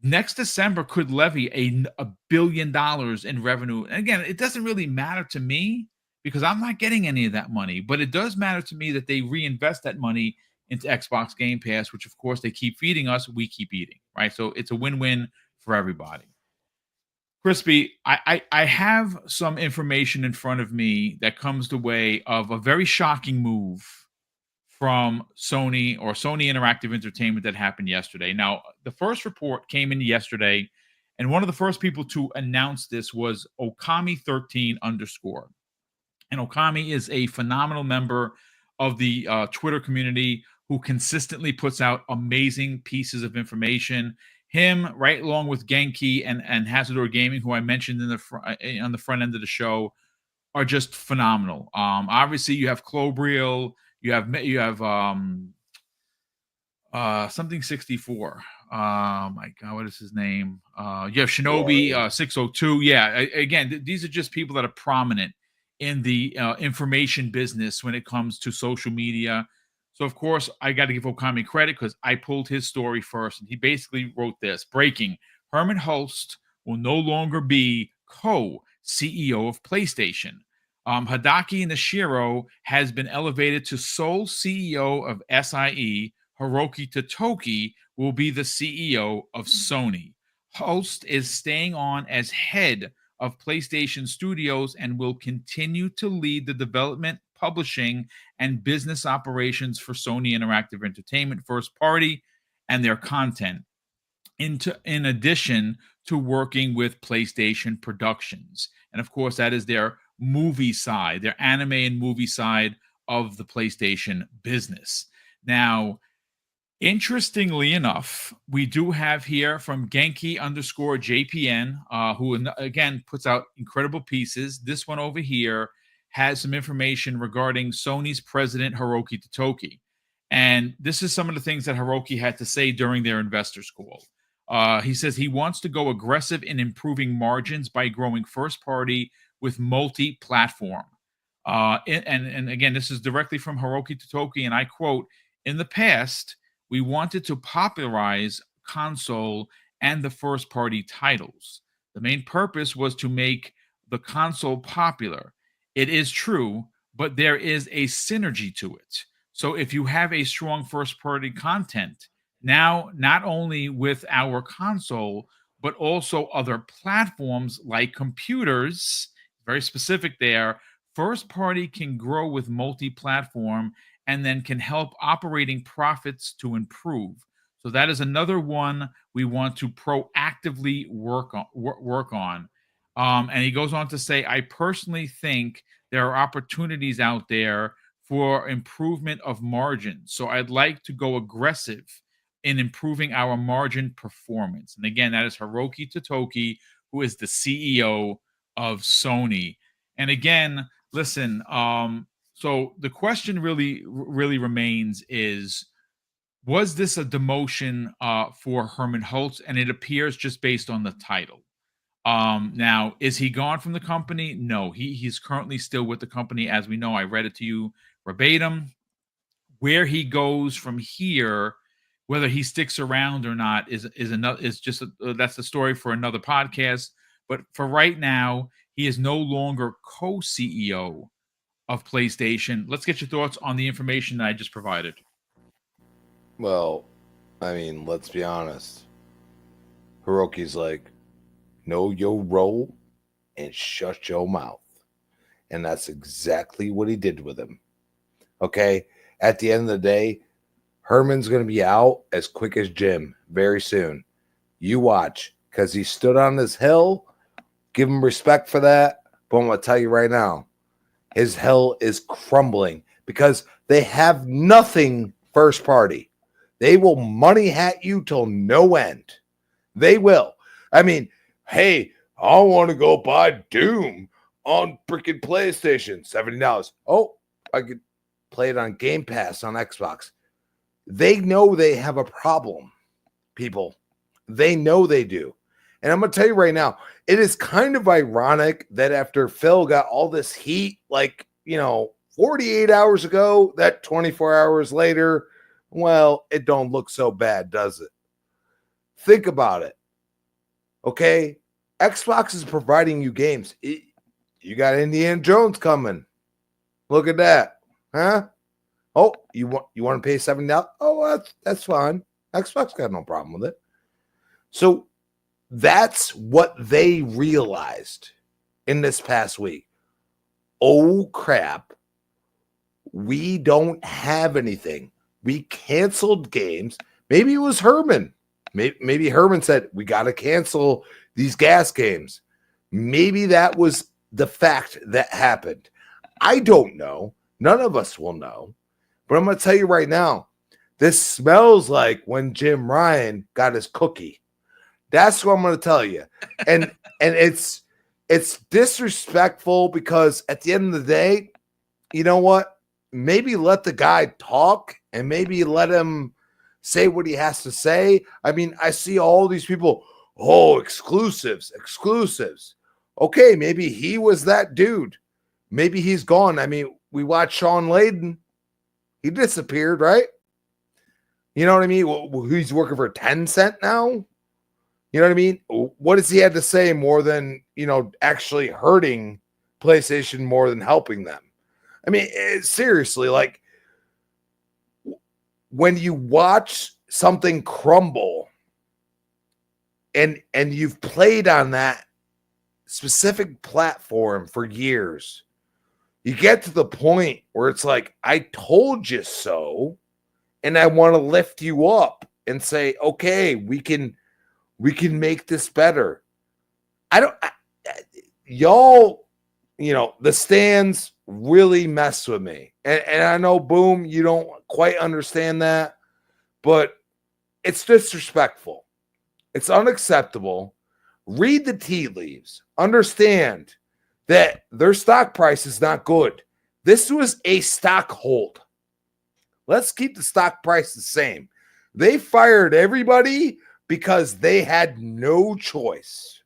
Next December could levy $1 billion in revenue. And again, it doesn't really matter to me because I'm not getting any of that money, but it does matter to me that they reinvest that money into Xbox Game Pass, which of course they keep feeding us. We keep eating, right? So it's a win-win for everybody. Crispy, I have some information in front of me that comes the way of a very shocking move from Sony Interactive Entertainment that happened yesterday. Now, the first report came in yesterday, And one of the first people to announce this was Okami13 underscore. And Okami is a phenomenal member of the Twitter community who consistently puts out amazing pieces of information. Him, right along with Genki and Hazardor Gaming, who I mentioned in on the front end of the show, are just phenomenal. Obviously, you have Clobriel, you have something 64. My God, what is his name? You have Shinobi 602. Yeah, again, these are just people that are prominent in the information business when it comes to social media. So, of course, I got to give Okami credit because I pulled his story first. And he basically wrote this: breaking, Herman Hulst will no longer be co-CEO of PlayStation. Hideaki Nishino has been elevated to sole CEO of SIE. Hiroki Totoki will be the CEO of Sony. Hulst is staying on as head of PlayStation Studios and will continue to lead the development, publishing, and business operations for Sony Interactive Entertainment first party and their content, in addition to working with PlayStation Productions. And of course, that is their movie side, their anime and movie side of the PlayStation business. Now, interestingly enough, we do have here from Genki underscore JPN, who again puts out incredible pieces. This one over here has some information regarding Sony's president, Hiroki Totoki. And this is some of the things that Hiroki had to say during their investors call. He says he wants to go aggressive in improving margins by growing first party with multi-platform. And again, this is directly from Hiroki Totoki, and I quote, "In the past, we wanted to popularize console and the first party titles. The main purpose was to make the console popular. It is true, but there is a synergy to it. So if you have a strong first party content, now not only with our console, but also other platforms like computers, very specific there, first party can grow with multi-platform and then can help operating profits to improve. So that is another one we want to proactively work on. And he goes on to say, I personally think there are opportunities out there for improvement of margins. So I'd like to go aggressive in improving our margin performance. And again, that is Hiroki Totoki, who is the CEO of Sony. And again, listen, so the question really remains is, was this a demotion for Herman Hulst? And it appears just based on the title. Now, is he gone from the company? No, he's currently still with the company. As we know, I read it to you verbatim. Where he goes from here, whether he sticks around or not, is just that's the story for another podcast. But for right now, he is no longer co-CEO of PlayStation. Let's get your thoughts on the information that I just provided. Well, I mean, let's be honest. Hiroki's like, know your role and shut your mouth. And that's exactly what he did with him. Okay? At the end of the day, Herman's going to be out as quick as Jim very soon. You watch, because he stood on this hill. Give him respect for that. But I'm going to tell you right now, his hill is crumbling because they have nothing first party. They will money hat you till no end. They will. I mean, hey, I want to go buy Doom on freaking PlayStation, $70. Oh, I could play it on Game Pass on Xbox. They know they have a problem, people. They know they do. And I'm going to tell you right now, it is kind of ironic that after Phil got all this heat, 48 hours ago, that 24 hours later, well, it don't look so bad, does it? Think about it. Okay? Xbox is providing you games. You got Indiana Jones coming. Look at that. Huh? Oh, you want to pay $7? Oh, that's fine. Xbox got no problem with it. So that's what they realized in this past week. Oh, crap. We don't have anything. We canceled games. Maybe it was Herman. Maybe Herman said, we got to cancel these gas games. Maybe that was the fact that happened. I don't know. None of us will know. But I'm going to tell you right now, this smells like when Jim Ryan got his cookie. That's what I'm going to tell you. And it's disrespectful because at the end of the day, you know what? Maybe let the guy talk and maybe let him say what he has to say. I mean, I see all these people, exclusives. Okay, maybe he was that dude. Maybe he's gone. I mean, we watched Sean Layden. He disappeared, right? You know what I mean? He's working for Tencent now. You know what I mean? What does he have to say more than, actually hurting PlayStation more than helping them? I mean, seriously, like when you watch something crumble and you've played on that specific platform for years, you get to the point where it's like, I told you so, and I want to lift you up and say, okay, we can make this better. Y'all, the stands really mess with me. And I know, Boom, you don't quite understand that, but it's disrespectful. It's unacceptable. Read the tea leaves. Understand that their stock price is not good. This was a stock hold. Let's keep the stock price the same. They fired everybody because they had no choice.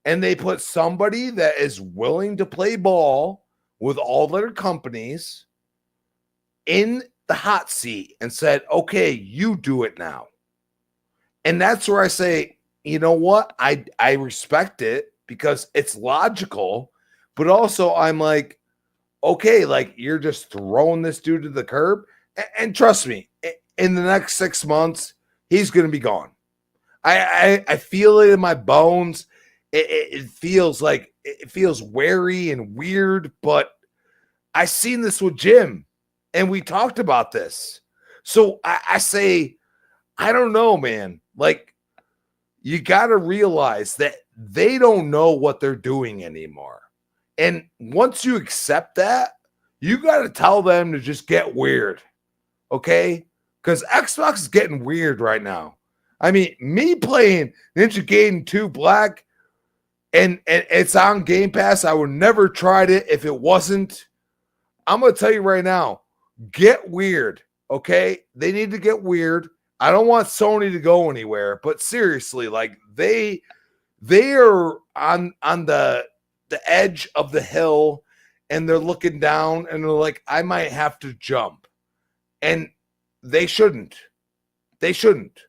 And they put somebody that is willing to play ball with all their companies in the hot seat and said, okay, you do it now. And that's where I say, you know what? I respect it because it's logical, but also I'm like, okay, like you're just throwing this dude to the curb. And trust me, in the next 6 months, he's going to be gone. I feel it in my bones. It feels like it feels wary and weird, but I seen this with Jim and we talked about this. So I say, I don't know, man. Like, you got to realize that they don't know what they're doing anymore. And once you accept that, you got to tell them to just get weird. Okay? Because Xbox is getting weird right now. I mean, me playing Ninja Gaiden 2 Black and it's on Game Pass, I would never tried it if it wasn't. I'm going to tell you right now, get weird. Okay? They need to get weird. I don't want Sony to go anywhere, but seriously, like they are on the edge of the hill and they're looking down and they're like, I might have to jump. And they shouldn't. They shouldn't.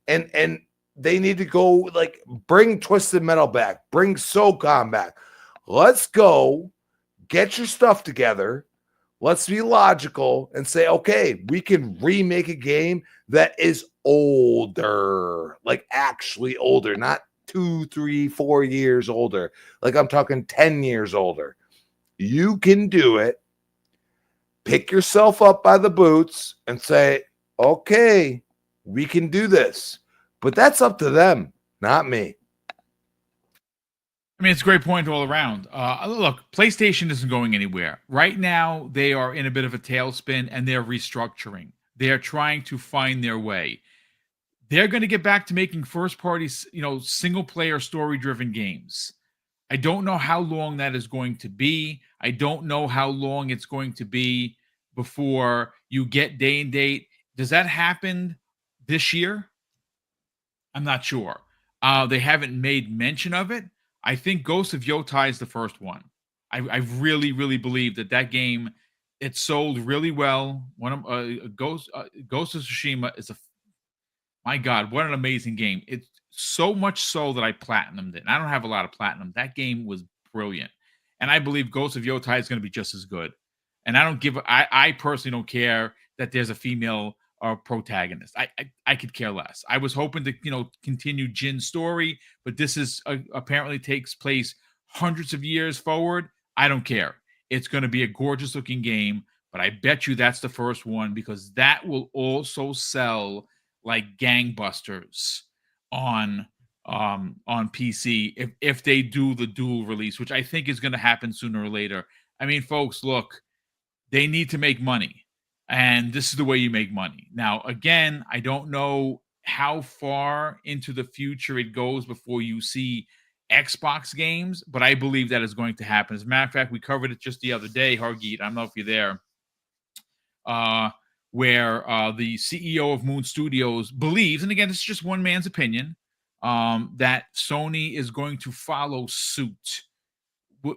And they need to go, like, bring Twisted Metal back, bring SOCOM back. Let's go, get your stuff together. Let's be logical and say, okay, we can remake a game that is older, like actually older, not 2, 3, 4 years older. Like I'm talking 10 years older. You can do it. Pick yourself up by the boots and say, okay, we can do this. But that's up to them, not me. I mean, it's a great point all around. Look, PlayStation isn't going anywhere. Right now, they are in a bit of a tailspin and they're restructuring. They are trying to find their way. They're going to get back to making first-party, single-player, story-driven games. I don't know how long that is going to be. I don't know how long it's going to be before you get day and date. Does that happen this year? I'm not sure. They haven't made mention of it. I think Ghost of Yotai is the first one. I really, really believe that game, it sold really well. One of Ghost of Tsushima is my God, what an amazing game! It's so much so that I platinumed it. And I don't have a lot of platinum. That game was brilliant, and I believe Ghost of Yotai is going to be just as good. And I personally don't care that there's a female protagonist. I could care less. I was hoping to continue Jin's story, but this is apparently takes place hundreds of years forward. I don't care. It's going to be a gorgeous looking game, but I bet you that's the first one because that will also sell like gangbusters. on PC if they do the dual release, which I think is going to happen sooner or later. I mean, folks, look, they need to make money, and this is the way you make money. Now, again, I don't know how far into the future it goes before you see Xbox games, but I believe that is going to happen. As a matter of fact, we covered it just the other day, Hargeet. I don't know if you're there. Where the CEO of Moon Studios believes, and again, this is just one man's opinion, that Sony is going to follow suit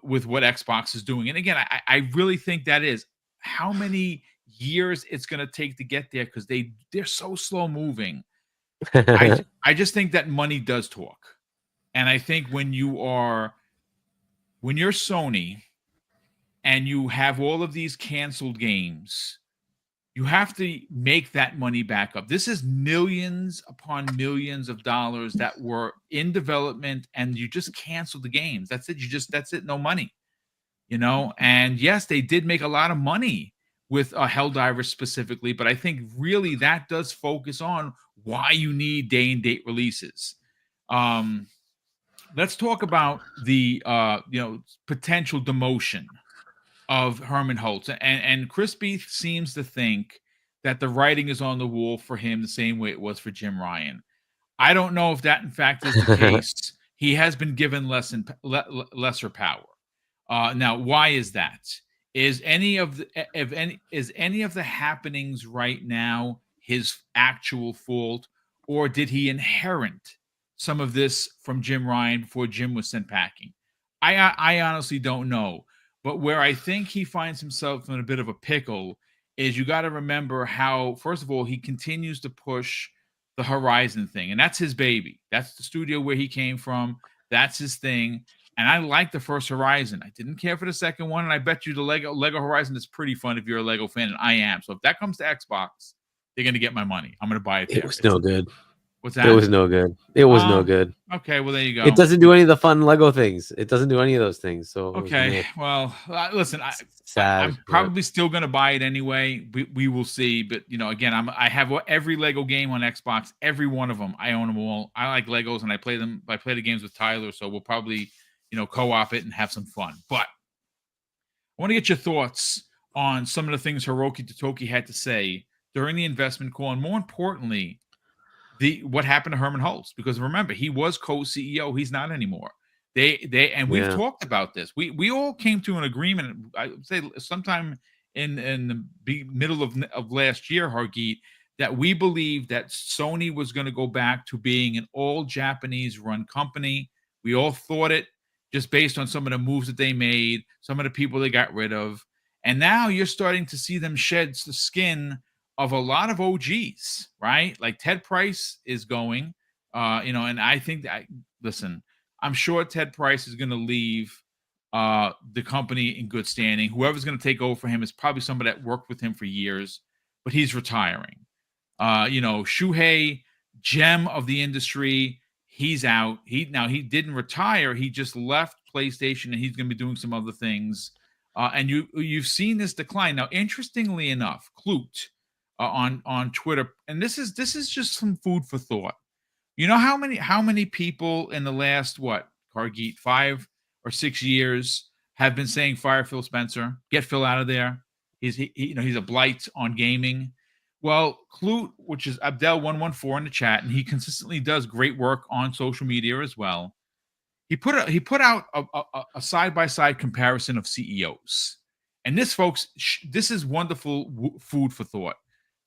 with what Xbox is doing. And again, I really think that is how many years it's going to take to get there because they're so slow moving. I just think that money does talk, and I think when you're Sony and you have all of these canceled games, you have to make that money back up. This is millions upon millions of dollars that were in development, and you just canceled the games. That's it. That's it. No money, And yes, they did make a lot of money with Helldivers specifically, but I think really that does focus on why you need day and date releases. Let's talk about the potential demotion of Herman Hulst. And Crispy seems to think that the writing is on the wall for him the same way it was for Jim Ryan. I don't know if that, in fact, is the case. He has been given lesser power. Now, why is that? Is any of the happenings right now his actual fault, or did he inherit some of this from Jim Ryan before Jim was sent packing? I honestly don't know. But where I think he finds himself in a bit of a pickle is you got to remember how, first of all, he continues to push the Horizon thing. And that's his baby. That's the studio where he came from. That's his thing. And I like the first Horizon. I didn't care for the second one. And I bet you the Lego Horizon is pretty fun if you're a Lego fan. And I am. So if that comes to Xbox, they're going to get my money. I'm going to buy it there. It was no good. What's that? It was no good. It was no good. Okay, well, there you go. It doesn't do any of the fun Lego things. It doesn't do any of those things. So okay, well, listen, sad. I'm probably still going to buy it anyway. We will see. But again, I have every Lego game on Xbox. Every one of them, I own them all. I like Legos, and I play them. I play the games with Tyler, so we'll probably co-op it and have some fun. But I want to get your thoughts on some of the things Hiroki Totoki had to say during the investment call, and more importantly, what happened to Herman Hulst, because remember, he was co-CEO. He's not anymore. We've talked about this. We all came to an agreement. I would say sometime in the middle of last year, Hargeet, that we believed that Sony was going to go back to being an all Japanese run company. We all thought it just based on some of the moves that they made, some of the people they got rid of, and now you're starting to see them shed the skin of a lot of OGs, right? Like Ted Price is going, and I think that, listen, I'm sure Ted Price is going to leave the company in good standing. Whoever's going to take over for him is probably somebody that worked with him for years, but he's retiring. Shuhei, gem of the industry, he's out. He didn't retire. He just left PlayStation, and he's going to be doing some other things. And you've seen this decline. Now, interestingly enough, Clute, on Twitter, and this is just some food for thought. You know how many people in the last Hargeet 5 or 6 years have been saying fire Phil Spencer, get Phil out of there. He's a blight on gaming. Well, Clute, which is Abdel114 in the chat, and he consistently does great work on social media as well. He put out a side-by-side comparison of CEOs, and this, folks, this is wonderful food for thought.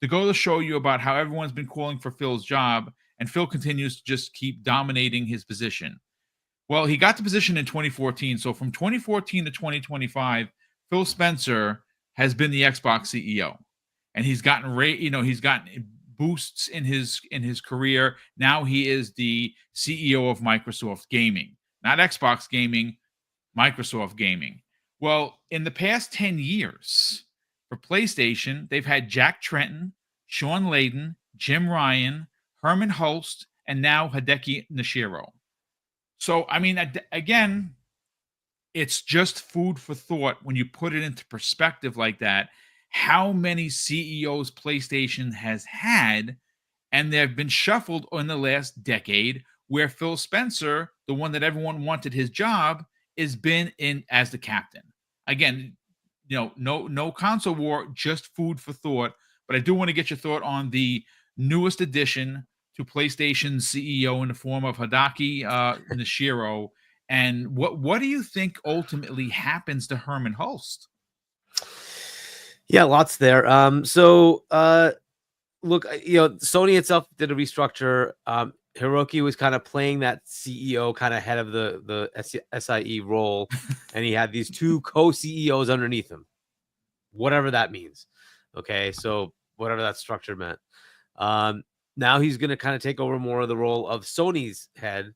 To go to show you about how everyone's been calling for Phil's job, and Phil continues to just keep dominating his position. Well, he got the position in 2014. So from 2014 to 2025, Phil Spencer has been the Xbox CEO, and he's gotten boosts in his career. Now he is the CEO of Microsoft Gaming, not Xbox Gaming, Microsoft Gaming. Well, in the past 10 years, for PlayStation, they've had Jack Tretton, Sean Layden, Jim Ryan, Herman Hulst, and now Hideaki Nishino. So, I mean, again, it's just food for thought when you put it into perspective like that, how many CEOs PlayStation has had, and they've been shuffled in the last decade, where Phil Spencer, the one that everyone wanted his job, has been in as the captain. Again, no console war, just food for thought. But I do want to get your thought on the newest addition to PlayStation's CEO in the form of Hideaki Nishiro. And what do you think ultimately happens to Herman Hulst? Yeah, lots there. Look, Sony itself did a restructure. Hiroki was kind of playing that CEO kind of head of the SIE role, and he had these two co-CEOs underneath him, whatever that means. Okay, so whatever that structure meant. Now he's going to kind of take over more of the role of Sony's head.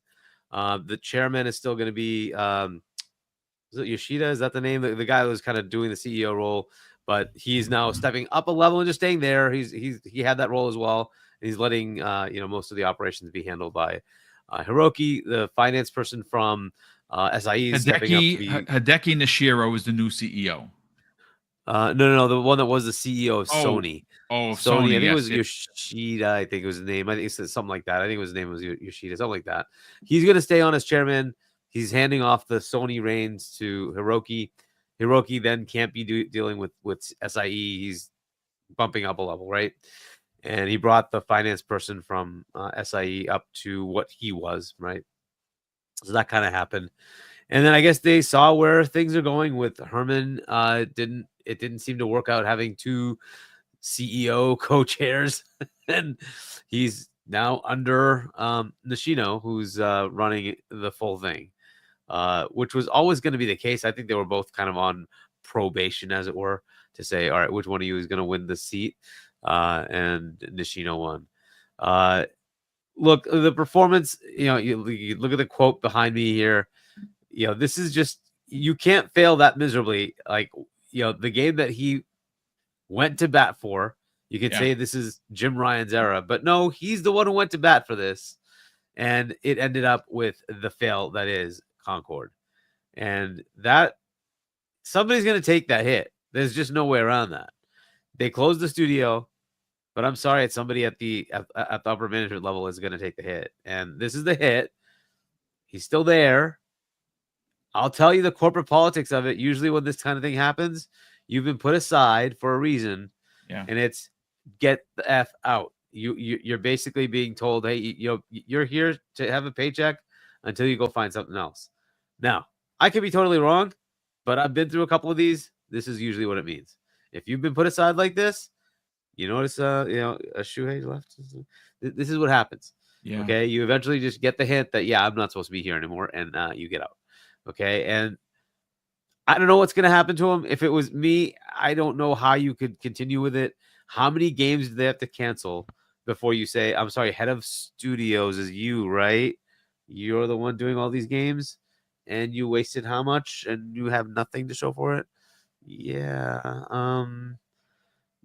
The chairman is still going to be is it Yoshida? Is that the name? The guy who was kind of doing the CEO role, but he's now stepping up a level and just staying there. He had that role as well. And he's letting most of the operations be handled by Hiroki, the finance person from SIE. Hideaki Nishiro is the new CEO. No, the one that was the CEO of Sony. Oh, Sony. I think yes, it was Yoshida. I think it was his name. I think it said something like that. I think his name was Yoshida, something like that. He's going to stay on as chairman. He's handing off the Sony reins to Hiroki. Hiroki then can't be dealing with SIE. He's bumping up a level, right? And he brought the finance person from SIE up to what he was, right? So that kind of happened. And then I guess they saw where things are going with Herman. It didn't seem to work out having two CEO co-chairs, and he's now under Nishino, who's running the full thing, which was always going to be the case. I think they were both kind of on probation, as it were, to say, all right, which one of you is going to win the seat? And Nishino won. Look, the performance, you look at the quote behind me here. This is just, you can't fail that miserably. Like, the game that he went to bat for, you could say this is Jim Ryan's era, but no, he's the one who went to bat for this. And it ended up with the fail that is Concord. And that somebody's going to take that hit. There's just no way around that. They closed the studio, but I'm sorry, it's somebody at the upper management level is going to take the hit. And this is the hit. He's still there. I'll tell you the corporate politics of it. Usually when this kind of thing happens, you've been put aside for a reason. Yeah. And it's get the F out. You're basically being told, hey, you're here to have a paycheck until you go find something else. Now, I could be totally wrong, but I've been through a couple of these. This is usually what it means. If you've been put aside like this, you notice, a Shuhei left. This is what happens. Yeah. Okay. You eventually just get the hint that, I'm not supposed to be here anymore. And you get out. Okay. And I don't know what's going to happen to him. If it was me, I don't know how you could continue with it. How many games do they have to cancel before you say, I'm sorry, head of studios is you, right? You're the one doing all these games and you wasted how much and you have nothing to show for it? Yeah.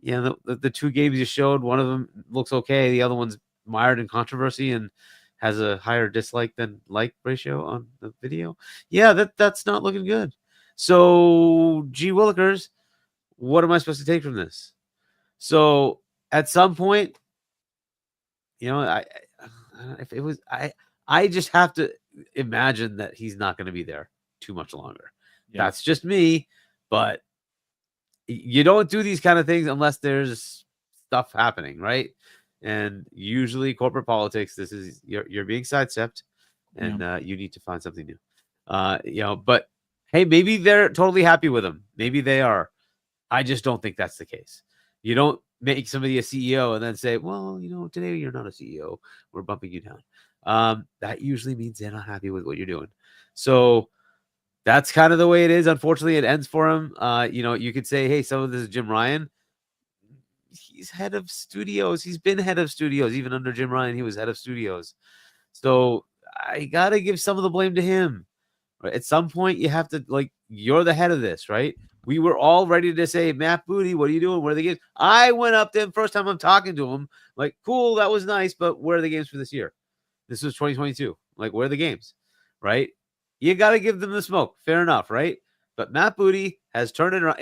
The two games you showed, one of them looks okay. The other one's mired in controversy and has a higher dislike than like ratio on the video. Yeah, that's not looking good. So, gee willikers, what am I supposed to take from this? So, at some point, I just have to imagine that he's not going to be there too much longer. Yeah. That's just me, but you don't do these kind of things unless there's stuff happening, right? And usually corporate politics, this is you're being sidestepped, and you need to find something new. But hey, maybe they're totally happy with him. Maybe they are. I just don't think that's the case. You don't make somebody a CEO and then say, well, today you're not a CEO. We're bumping you down. That usually means they're not happy with what you're doing. So that's kind of the way it is. Unfortunately, it ends for him. You could say, hey, some of this is Jim Ryan. He's head of studios. He's been head of studios. Even under Jim Ryan, he was head of studios. So I got to give some of the blame to him. Right? At some point, you have to, you're the head of this, right? We were all ready to say, Matt Booty, what are you doing? Where are the games? I went up to him first time I'm talking to him. Like, cool, that was nice, but where are the games for this year? This was 2022. Where are the games? Right? You got to give them the smoke. Fair enough, right? But Matt Booty has turned it around.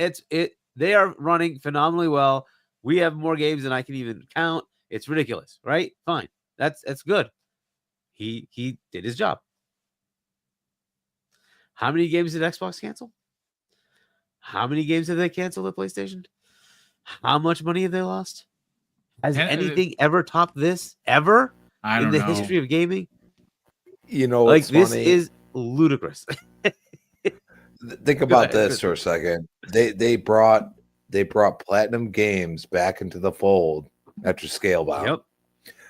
They are running phenomenally well. We have more games than I can even count. It's ridiculous, right? Fine. That's good. He did his job. How many games did Xbox cancel? How many games have they canceled at PlayStation? How much money have they lost? Has anything ever topped this ever I in don't the know. history of gaming? You know, Like, what's this funny? is ludicrous. Think about this for a second. They brought Platinum Games back into the fold after Scalebound. Yep.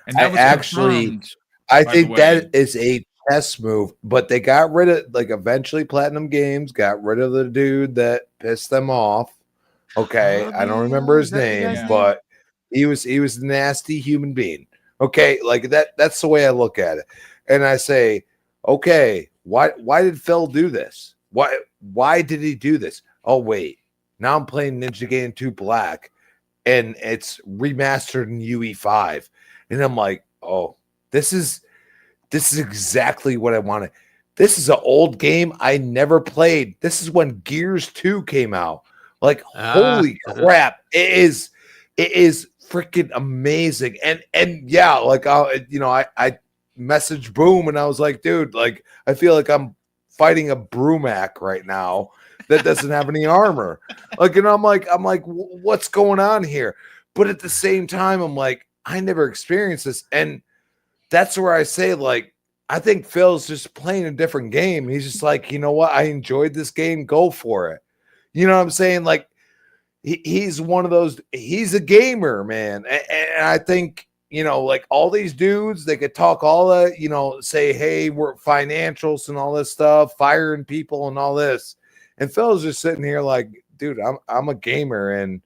And that I was actually, confirmed, I by the think that way. is a chess move, but they got rid of, like, eventually Platinum Games got rid of the dude that pissed them off. Okay, I don't remember his Is that the name, guy's name? but he was a nasty human being. Okay, like that's the way I look at it. And I say, okay, why did Phil do this? Why did he do this? Oh, wait. Now I'm playing Ninja Gaiden 2 Black and it's remastered in UE5. And I'm like, oh, this is exactly what I wanted. This is an old game I never played. This is when Gears 2 came out. Like, holy crap. It is freaking amazing. And yeah, like, I messaged Boom and I was like, dude, like, I feel like I'm fighting a Brumac right now that doesn't have any armor. Like, and I'm like, what's going on here? But at the same time, I'm like, I never experienced this. And that's where I say, like, I think Phil's just playing a different game. He's just like, you know what? I enjoyed this game. Go for it. You know what I'm saying? Like, he's one of those, he's a gamer, man. And I think, you know, like, all these dudes, they could talk all that, you know, say, hey, we're financials and all this stuff, firing people and all this. And Phil's just sitting here like, dude, I'm a gamer, and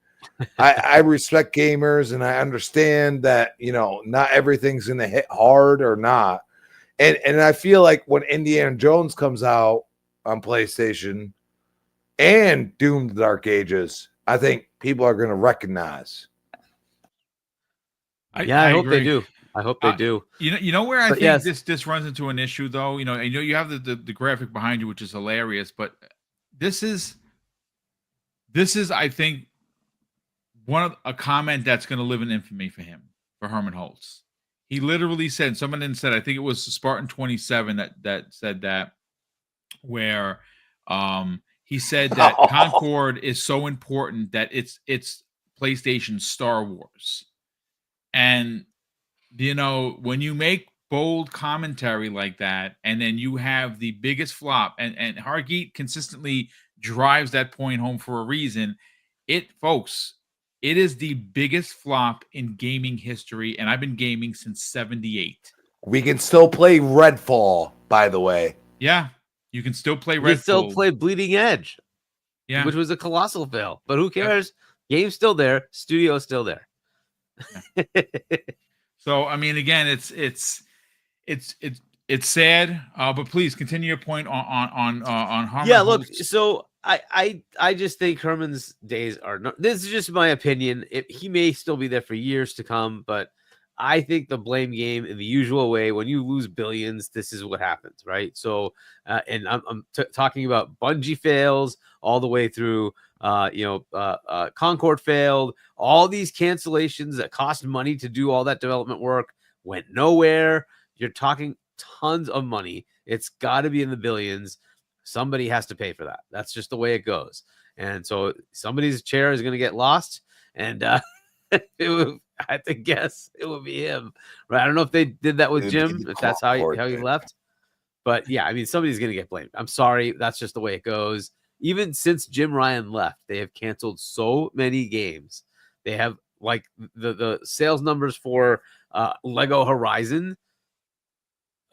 I respect gamers, and I understand that, you know, not everything's going to hit hard or not. And I feel like when Indiana Jones comes out on PlayStation and Doom: The Dark Ages, I think people are going to recognize. I hope agree. they do. I hope they do. You know where I But think yes. this runs into an issue, though. You know you have the graphic behind you, which is hilarious, but this is I think a comment that's going to live in infamy for him, for Herman Hulst. He literally said, someone then said, I think it was Spartan 27 that said that, where he said that Concord is so important that it's PlayStation Star Wars. And, you know, when you make bold commentary like that, and then you have the biggest flop, and Hargeet consistently drives that point home for a reason, folks, it is the biggest flop in gaming history, and I've been gaming since 78. We can still play Redfall, by the way. Yeah, you can still play Redfall. You can still play Bleeding Edge, yeah, which was a colossal fail. But who cares? Yep. Game's still there. Studio's still there. Yeah. So, I mean, again, it's sad. But please continue your point on Herman. Yeah, look. Hulst. So I just think Herman's days are not. This is just my opinion. He may still be there for years to come, but I think the blame game in the usual way, when you lose billions, this is what happens, right? So, and I'm talking about Bungie fails all the way through. Concord failed. All these cancellations that cost money to do all that development work went nowhere. You're talking tons of money. It's got to be in the billions. Somebody has to pay for that. That's just the way it goes. And so somebody's chair is going to get lost. And I have to guess it would be him. Right? I don't know if they did that with Jim, if that's how he left. But yeah, I mean, somebody's going to get blamed. I'm sorry. That's just the way it goes. Even since Jim Ryan left, they have canceled so many games. They have, like, the sales numbers for Lego Horizon.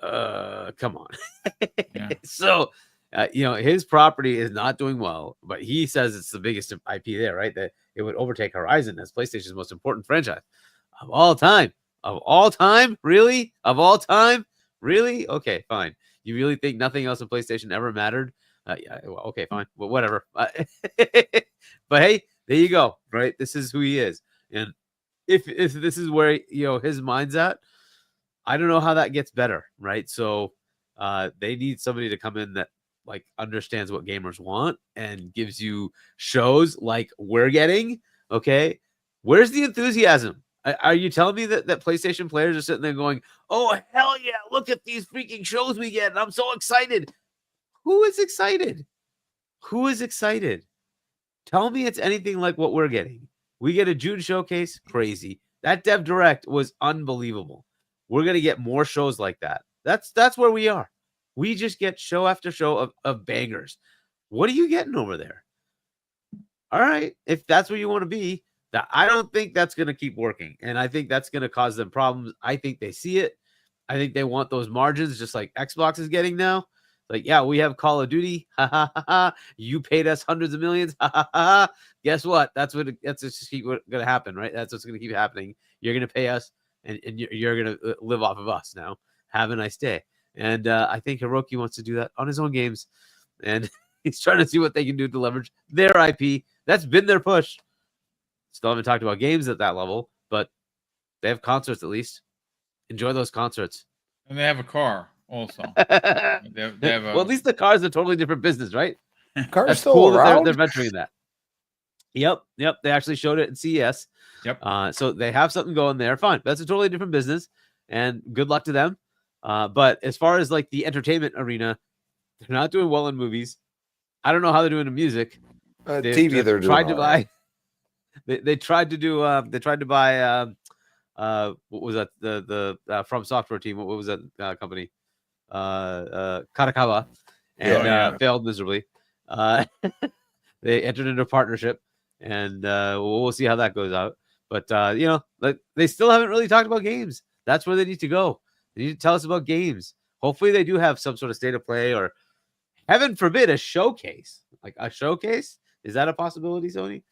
Come on. Yeah. So, his property is not doing well, but he says it's the biggest IP there, right? That it would overtake Horizon as PlayStation's most important franchise of all time. Of all time? Really? Of all time? Really? Okay, fine. You really think nothing else in PlayStation ever mattered? Yeah, well, okay, fine. Well, whatever. But hey, there you go, right? This is who he is. And if this is where, his mind's at, I don't know how that gets better, right? So they need somebody to come in that, like, understands what gamers want and gives you shows like we're getting. Okay, where's the enthusiasm? Are you telling me that PlayStation players are sitting there going, "Oh hell yeah, look at these freaking shows we get, and I'm so excited"? Who is excited? Who is excited? Tell me it's anything like what we're getting. We get a June showcase, crazy. That Dev Direct was unbelievable. We're gonna get more shows like that. That's where we are. We just get show after show of bangers. What are you getting over there? All right, if that's where you want to be, that I don't think that's going to keep working, and I think that's going to cause them problems. I think they see it. I think they want those margins, just like Xbox is getting now. Like, yeah, we have Call of Duty. Ha ha ha ha. You paid us hundreds of millions. Ha ha ha. Guess what? That's just keep going to happen, right? That's what's going to keep happening. You're going to pay us, and you're going to live off of us now. Have a nice day. And I think Hiroki wants to do that on his own games, and he's trying to see what they can do to leverage their IP. That's been their push. Still haven't talked about games at that level, but they have concerts at least. Enjoy those concerts. And they have a car also. They have Well, at least the car is a totally different business, right? Car's That's still cool around. that they're venturing that. Yep. They actually showed it in CES. Yep. So they have something going there. Fine. That's a totally different business, and good luck to them. But as far as like the entertainment arena, they're not doing well in movies. I don't know how they're doing in music. TV, they're tried doing to all right. buy. They tried to do. They tried to buy. What was that? The From Software team. What was that company? Karakawa, and failed miserably. They entered into a partnership, and we'll see how that goes out. But like they still haven't really talked about games. That's where they need to go. They need to tell us about games. Hopefully, they do have some sort of state of play, or heaven forbid, a showcase. Like a showcase. Is that a possibility, Sony?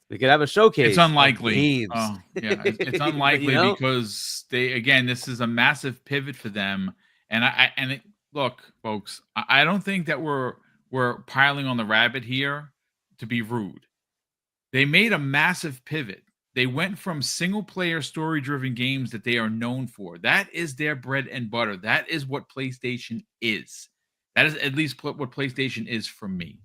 We could have a showcase. It's unlikely. Games. Oh, yeah, it's unlikely because this is a massive pivot for them. And look, folks, I don't think that we're piling on the rabbit here to be rude. They made a massive pivot. They went from single-player story-driven games that they are known for. That is their bread and butter. That is what PlayStation is. That is at least what PlayStation is for me,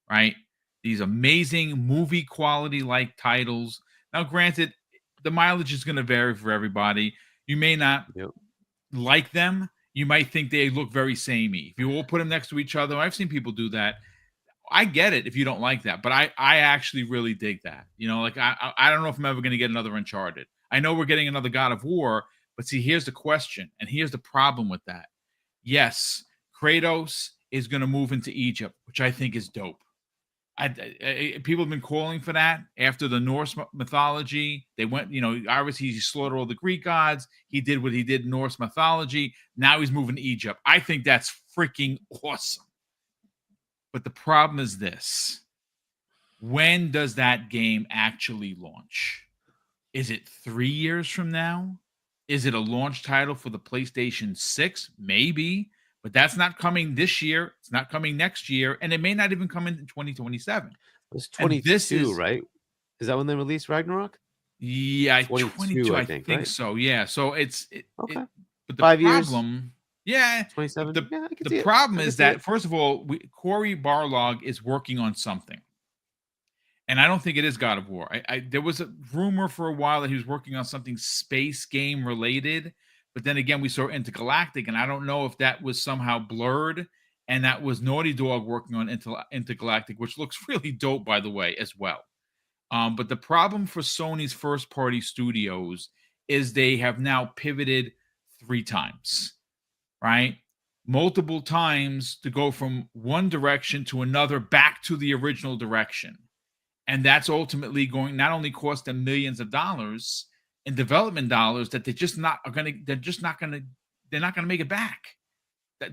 right? These amazing movie quality like titles. Now, granted, the mileage is going to vary for everybody. You may not like them. You might think they look very samey. If you all put them next to each other, I've seen people do that. I get it if you don't like that, but I actually really dig that. Like I don't know if I'm ever going to get another Uncharted. I know we're getting another God of War, but see, here's the question, and here's the problem with that. Yes, Kratos is going to move into Egypt, which I think is dope. People have been calling for that after the Norse mythology. They went, obviously he slaughtered all the Greek gods. He did what he did in Norse mythology. Now he's moving to Egypt. I think that's freaking awesome. But the problem is this. When does that game actually launch? Is it 3 years from now? Is it a launch title for the PlayStation 6? Maybe. But that's not coming this year. It's not coming next year. And it may not even come in 2027. It's 22, right? Is that when they released Ragnarok? Yeah, 22 I think right? So. Yeah. So it's okay. But the 5 problem, years. 27. The problem is that, first of all, Cory Barlog is working on something. And I don't think it is God of War. There was a rumor for a while that he was working on something space game related. But then again, we saw Intergalactic, and I don't know if that was somehow blurred, and that was Naughty Dog working on Intergalactic, which looks really dope, by the way, as well. But the problem for Sony's first-party studios is they have now pivoted 3 times, right? Multiple times to go from one direction to another back to the original direction. And that's ultimately going not only cost them millions of dollars in development dollars that they're not going to make it back.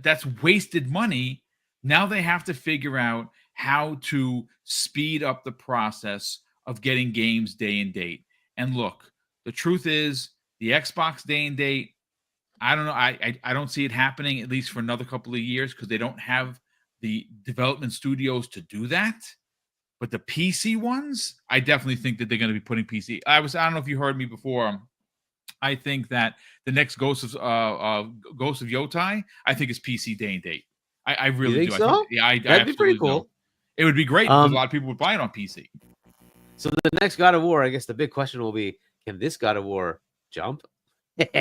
That's wasted money. Now they have to figure out how to speed up the process of getting games day and date. And look, the truth is the Xbox day and date, I don't know. I don't see it happening at least for another couple of years because they don't have the development studios to do that. But the PC ones, I definitely think that they're going to be putting PC. I don't know if you heard me before. I think that the next Ghost of Yotai, I think is PC day and date. I really do. So? That'd be pretty cool. Do. It would be great because a lot of people would buy it on PC. So the next God of War, I guess the big question will be: Can this God of War jump?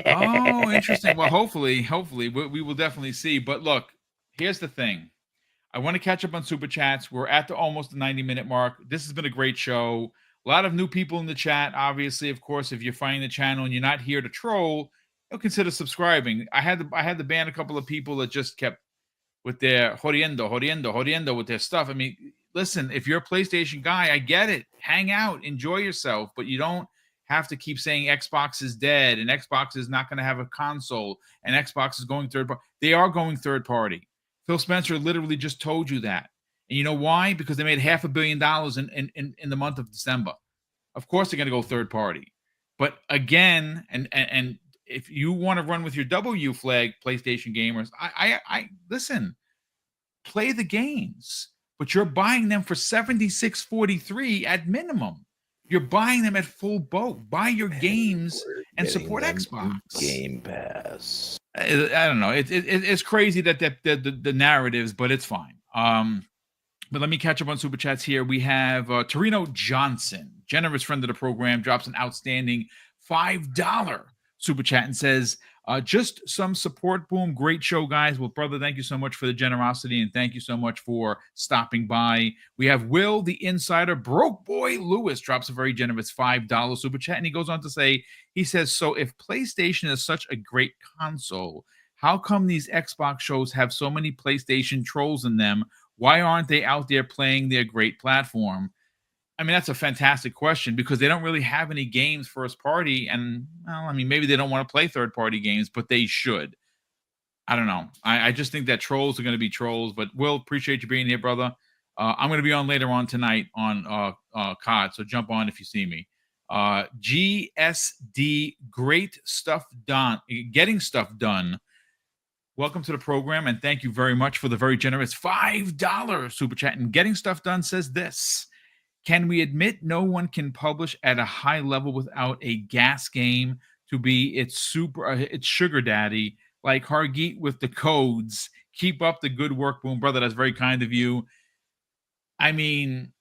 Oh, interesting. Well, hopefully, we will definitely see. But look, here's the thing. I want to catch up on super chats. We're at almost the 90-minute mark. This has been a great show. A lot of new people in the chat. Obviously, of course, if you're finding the channel and you're not here to troll, consider subscribing. I had to ban a couple of people that just kept with their jodiendo with their stuff. I mean, listen, if you're a PlayStation guy, I get it. Hang out, enjoy yourself, but you don't have to keep saying Xbox is dead and Xbox is not going to have a console and Xbox is going third party. They are going third party. Phil Spencer literally just told you that. And you know why? Because they made $500 million in the month of December. Of course they're going to go third party. But again, and if you want to run with your W flag, PlayStation gamers, I listen, play the games, but you're buying them for $76.43 at minimum. You're buying them at full boat. Buy your games and support Xbox. Game Pass. I don't know. It's crazy that the narratives, but it's fine. But let me catch up on super chats here. We have Torino Johnson, generous friend of the program, drops an outstanding $5 super chat and says, just some support, Boom. Great show, guys. Well, brother, thank you so much for the generosity and thank you so much for stopping by. We have Will, the insider, Broke Boy Lewis, drops a very generous $5 super chat. And he goes on to say, he says, so if PlayStation is such a great console, how come these Xbox shows have so many PlayStation trolls in them? Why aren't they out there playing their great platform? I mean, that's a fantastic question because they don't really have any games first party. And, well, I mean, maybe they don't want to play third party games, but they should. I don't know. I just think that trolls are going to be trolls. But, Will, appreciate you being here, brother. I'm going to be on later on tonight on COD, so jump on if you see me. GSD, great stuff done. Getting stuff done. Welcome to the program, and thank you very much for the very generous $5 super chat. And Getting Stuff Done says this. Can we admit no one can publish at a high level without a gas game to be its sugar daddy, like Hargeet with the codes? Keep up the good work, Boom. Brother, that's very kind of you. I mean,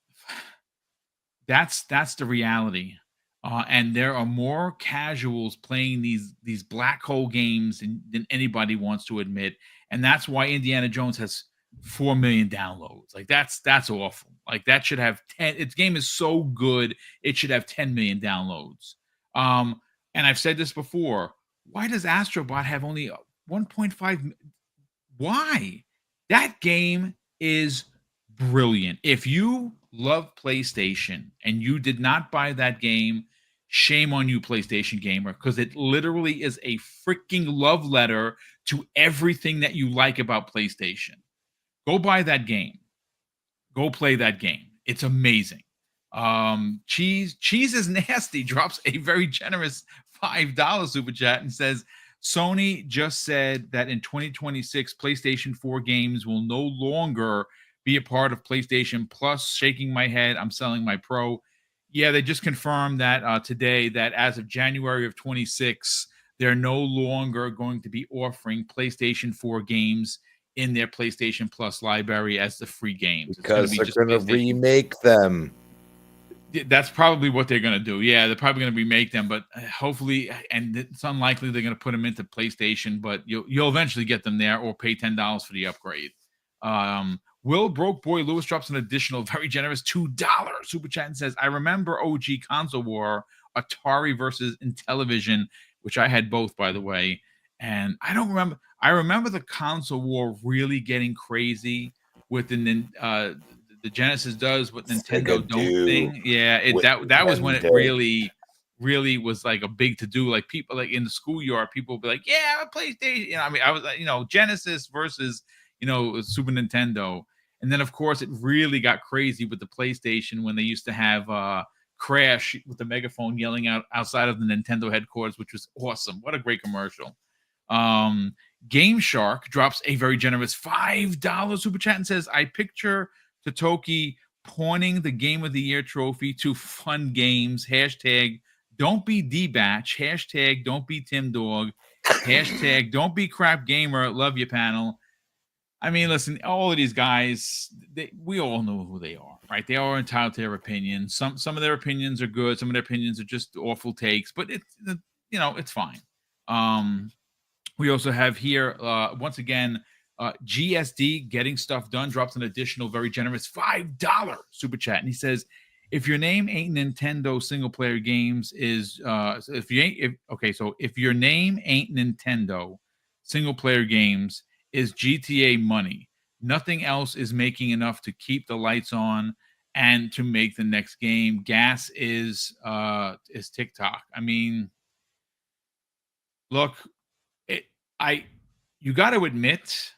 that's the reality. And there are more casuals playing these black hole games than anybody wants to admit. And that's why Indiana Jones has 4 million downloads. Like that's awful. Like that should have 10. Its game is so good, it should have 10 million downloads. And I've said this before. Why does Astrobot have only 1.5? Why? That game is brilliant. If you love PlayStation and you did not buy that game, shame on you, PlayStation gamer, because it literally is a freaking love letter to everything that you like about PlayStation. Go buy that game. Go play that game. It's amazing. Cheese is nasty drops a very generous $5 super chat and says, Sony just said that in 2026, PlayStation 4 games will no longer be a part of PlayStation Plus. Shaking my head. I'm selling my Pro. Yeah, they just confirmed that today that as of January of 26, they're no longer going to be offering PlayStation 4 games in their PlayStation Plus library as the free games. Because they're going to remake them. That's probably what they're going to do. Yeah, they're probably going to remake them, but hopefully, and it's unlikely they're going to put them into PlayStation, but you'll eventually get them there or pay $10 for the upgrade. Will Broke Boy Lewis drops an additional very generous $2 super chat and says, I remember OG Console War, Atari versus Intellivision, which I had both, by the way. And I don't remember. I remember the console war really getting crazy with the Genesis does what Nintendo don't thing. Yeah, that was when it really was like a big to do. Like people like in the schoolyard, people would be like, "Yeah, PlayStation." You know, I mean, I was Genesis versus Super Nintendo, and then of course it really got crazy with the PlayStation when they used to have Crash with the megaphone yelling out outside of the Nintendo headquarters, which was awesome. What a great commercial. Game Shark drops a very generous $5 super chat and says, I picture Totoki pawning the Game of the Year trophy to fun games. Hashtag don't be D-Batch. Hashtag don't be Tim Dog. Hashtag don't be crap gamer. Love you, panel. I mean, listen, all of these guys, we all know who they are. right? They are entitled to their opinions. Some of their opinions are good. Some of their opinions are just awful takes, but it's fine. We also have here once again GSD Getting Stuff Done drops an additional very generous $5 super chat, and he says, if your name ain't Nintendo single player games is if your name ain't Nintendo single player games is GTA money. Nothing else is making enough to keep the lights on and to make the next game. Gas is TikTok. I mean, look, you got to admit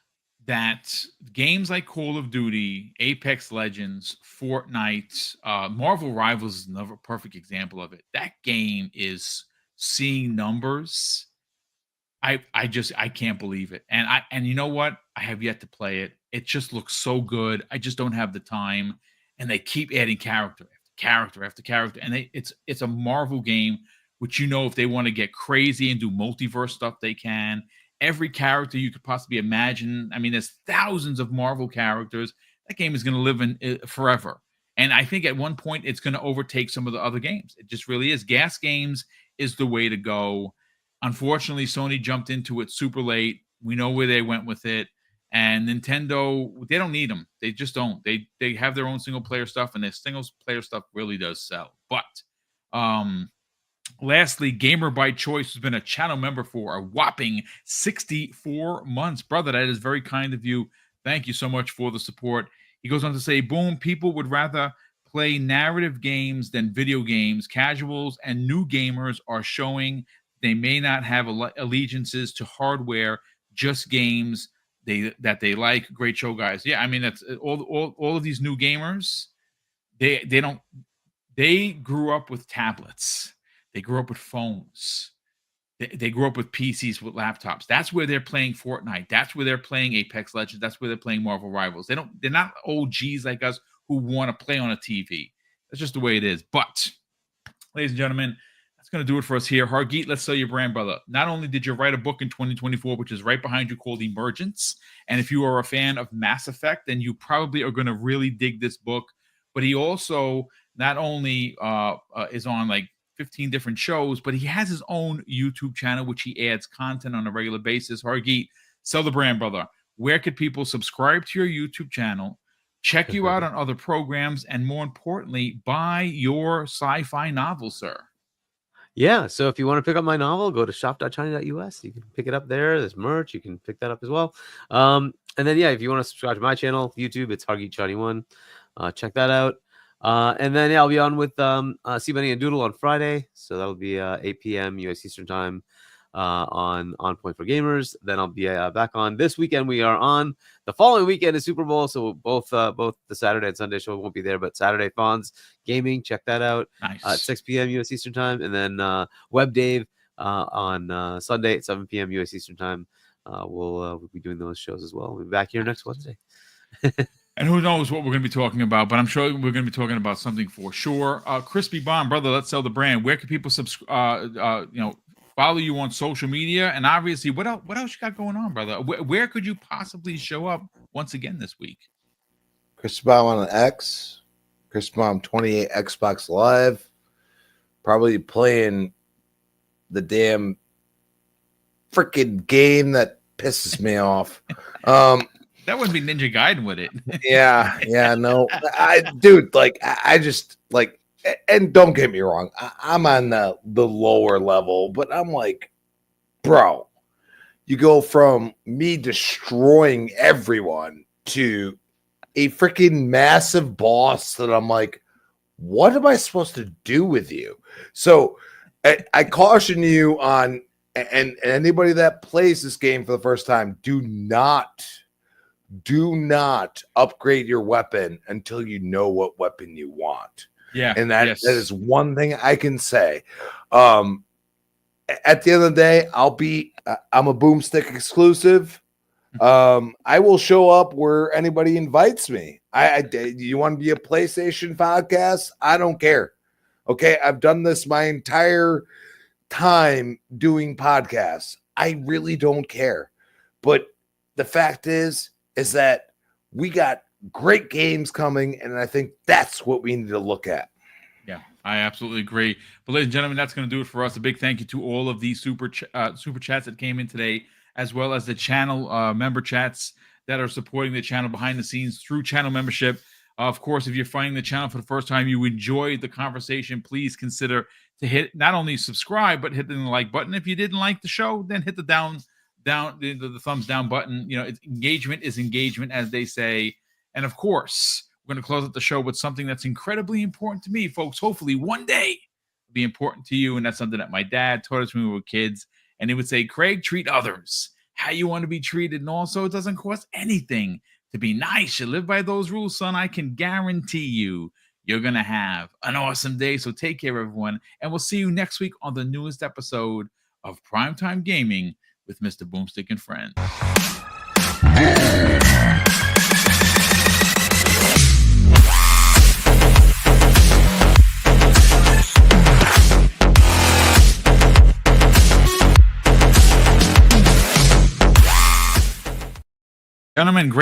that games like Call of Duty, Apex Legends, Fortnite, Marvel Rivals is another perfect example of it. That game is seeing numbers. I can't believe it. And you know what? I have yet to play it. It just looks so good. I just don't have the time. And they keep adding character after character. And it's a Marvel game, which, if they want to get crazy and do multiverse stuff, they can. Every character you could possibly imagine. I mean, there's thousands of Marvel characters. That game is going to live in forever. And I think at one point it's going to overtake some of the other games. It just really is. Gas games is the way to go. Unfortunately, Sony jumped into it super late. We know where they went with it. And Nintendo, they don't need them. They just don't. They have their own single player stuff, and their single player stuff really does sell. But lastly, Gamer by Choice has been a channel member for a whopping 64 months. Brother, that is very kind of you. Thank you so much for the support. He goes on to say, boom, people would rather play narrative games than video games. Casuals and new gamers are showing they may not have allegiances to hardware, just games that they like. Great show, guys. Yeah, I mean, that's all of these new gamers. They grew up with tablets. They grew up with phones. They grew up with PCs, with laptops. That's where they're playing Fortnite. That's where they're playing Apex Legends. That's where they're playing Marvel Rivals. They're not OGs like us who want to play on a TV. That's just the way it is. But, ladies and gentlemen, that's going to do it for us here. Hargeet, let's sell your brand, brother. Not only did you write a book in 2024, which is right behind you, called Emergence, and if you are a fan of Mass Effect, then you probably are going to really dig this book. But he also not only is on like 15 different shows, but he has his own YouTube channel, which he adds content on a regular basis. Hargeet, sell the brand, brother. Where could people subscribe to your YouTube channel, check you out on other programs, and more importantly, buy your sci-fi novel, sir? Yeah, so if you want to pick up my novel, go to shop.china.us. You can pick it up there. There's merch. You can pick that up as well. And then, if you want to subscribe to my channel, YouTube, it's Hargeet21. Check that out. And then, I'll be on with C-Bunny and Doodle on Friday. So that'll be 8 p.m. U.S. Eastern Time on Point for Gamers. Then I'll be back on this weekend. We are on. The following weekend is Super Bowl. So both the Saturday and Sunday show won't be there. But Saturday, Fonz Gaming. Check that out. Nice. At 6 p.m. U.S. Eastern Time. And then Web Dave on Sunday at 7 p.m. U.S. Eastern Time. We'll be doing those shows as well. We'll be back here next Wednesday. And who knows what we're going to be talking about, but I'm sure we're going to be talking about something for sure. Crispy Bomb, brother, let's sell the brand. Where can people follow you on social media? And obviously, what else you got going on, brother? Where could you possibly show up once again this week? Crispy Bomb on X, Crispy Bomb 28 Xbox Live, probably playing the damn freaking game that pisses me off. That wouldn't be Ninja Gaiden, would it? yeah, no. I just like, and don't get me wrong, I'm on the lower level, but I'm like, bro, you go from me destroying everyone to a freaking massive boss that I'm like, what am I supposed to do with you? So I caution you on, and anybody that plays this game for the first time, do not upgrade your weapon until you know what weapon you want. Yeah. And that is one thing I can say. At the end of the day, I'm a BoomStick exclusive. I will show up where anybody invites me. You want to be a PlayStation podcast? I don't care. Okay. I've done this my entire time doing podcasts. I really don't care. But the fact is that we got great games coming, and I think that's what we need to look at. Yeah, I absolutely agree. But ladies and gentlemen, that's going to do it for us. A big thank you to all of these super chats that came in today, as well as the channel member chats that are supporting the channel behind the scenes through channel membership. Of course, if you're finding the channel for the first time, you enjoyed the conversation, please consider to hit not only subscribe, but hit the like button. If you didn't like the show, then hit the the thumbs down button. You know, engagement is engagement, as they say. And of course, we're going to close out the show with something that's incredibly important to me, folks. Hopefully one day be important to you. And that's something that my dad taught us when we were kids. And he would say, Craig, treat others how you want to be treated. And also, it doesn't cost anything to be nice. You live by those rules, son. I can guarantee you're going to have an awesome day. So take care, everyone. And we'll see you next week on the newest episode of Primetime Gaming with Mr. Boomstick and Friends. Gentlemen, great.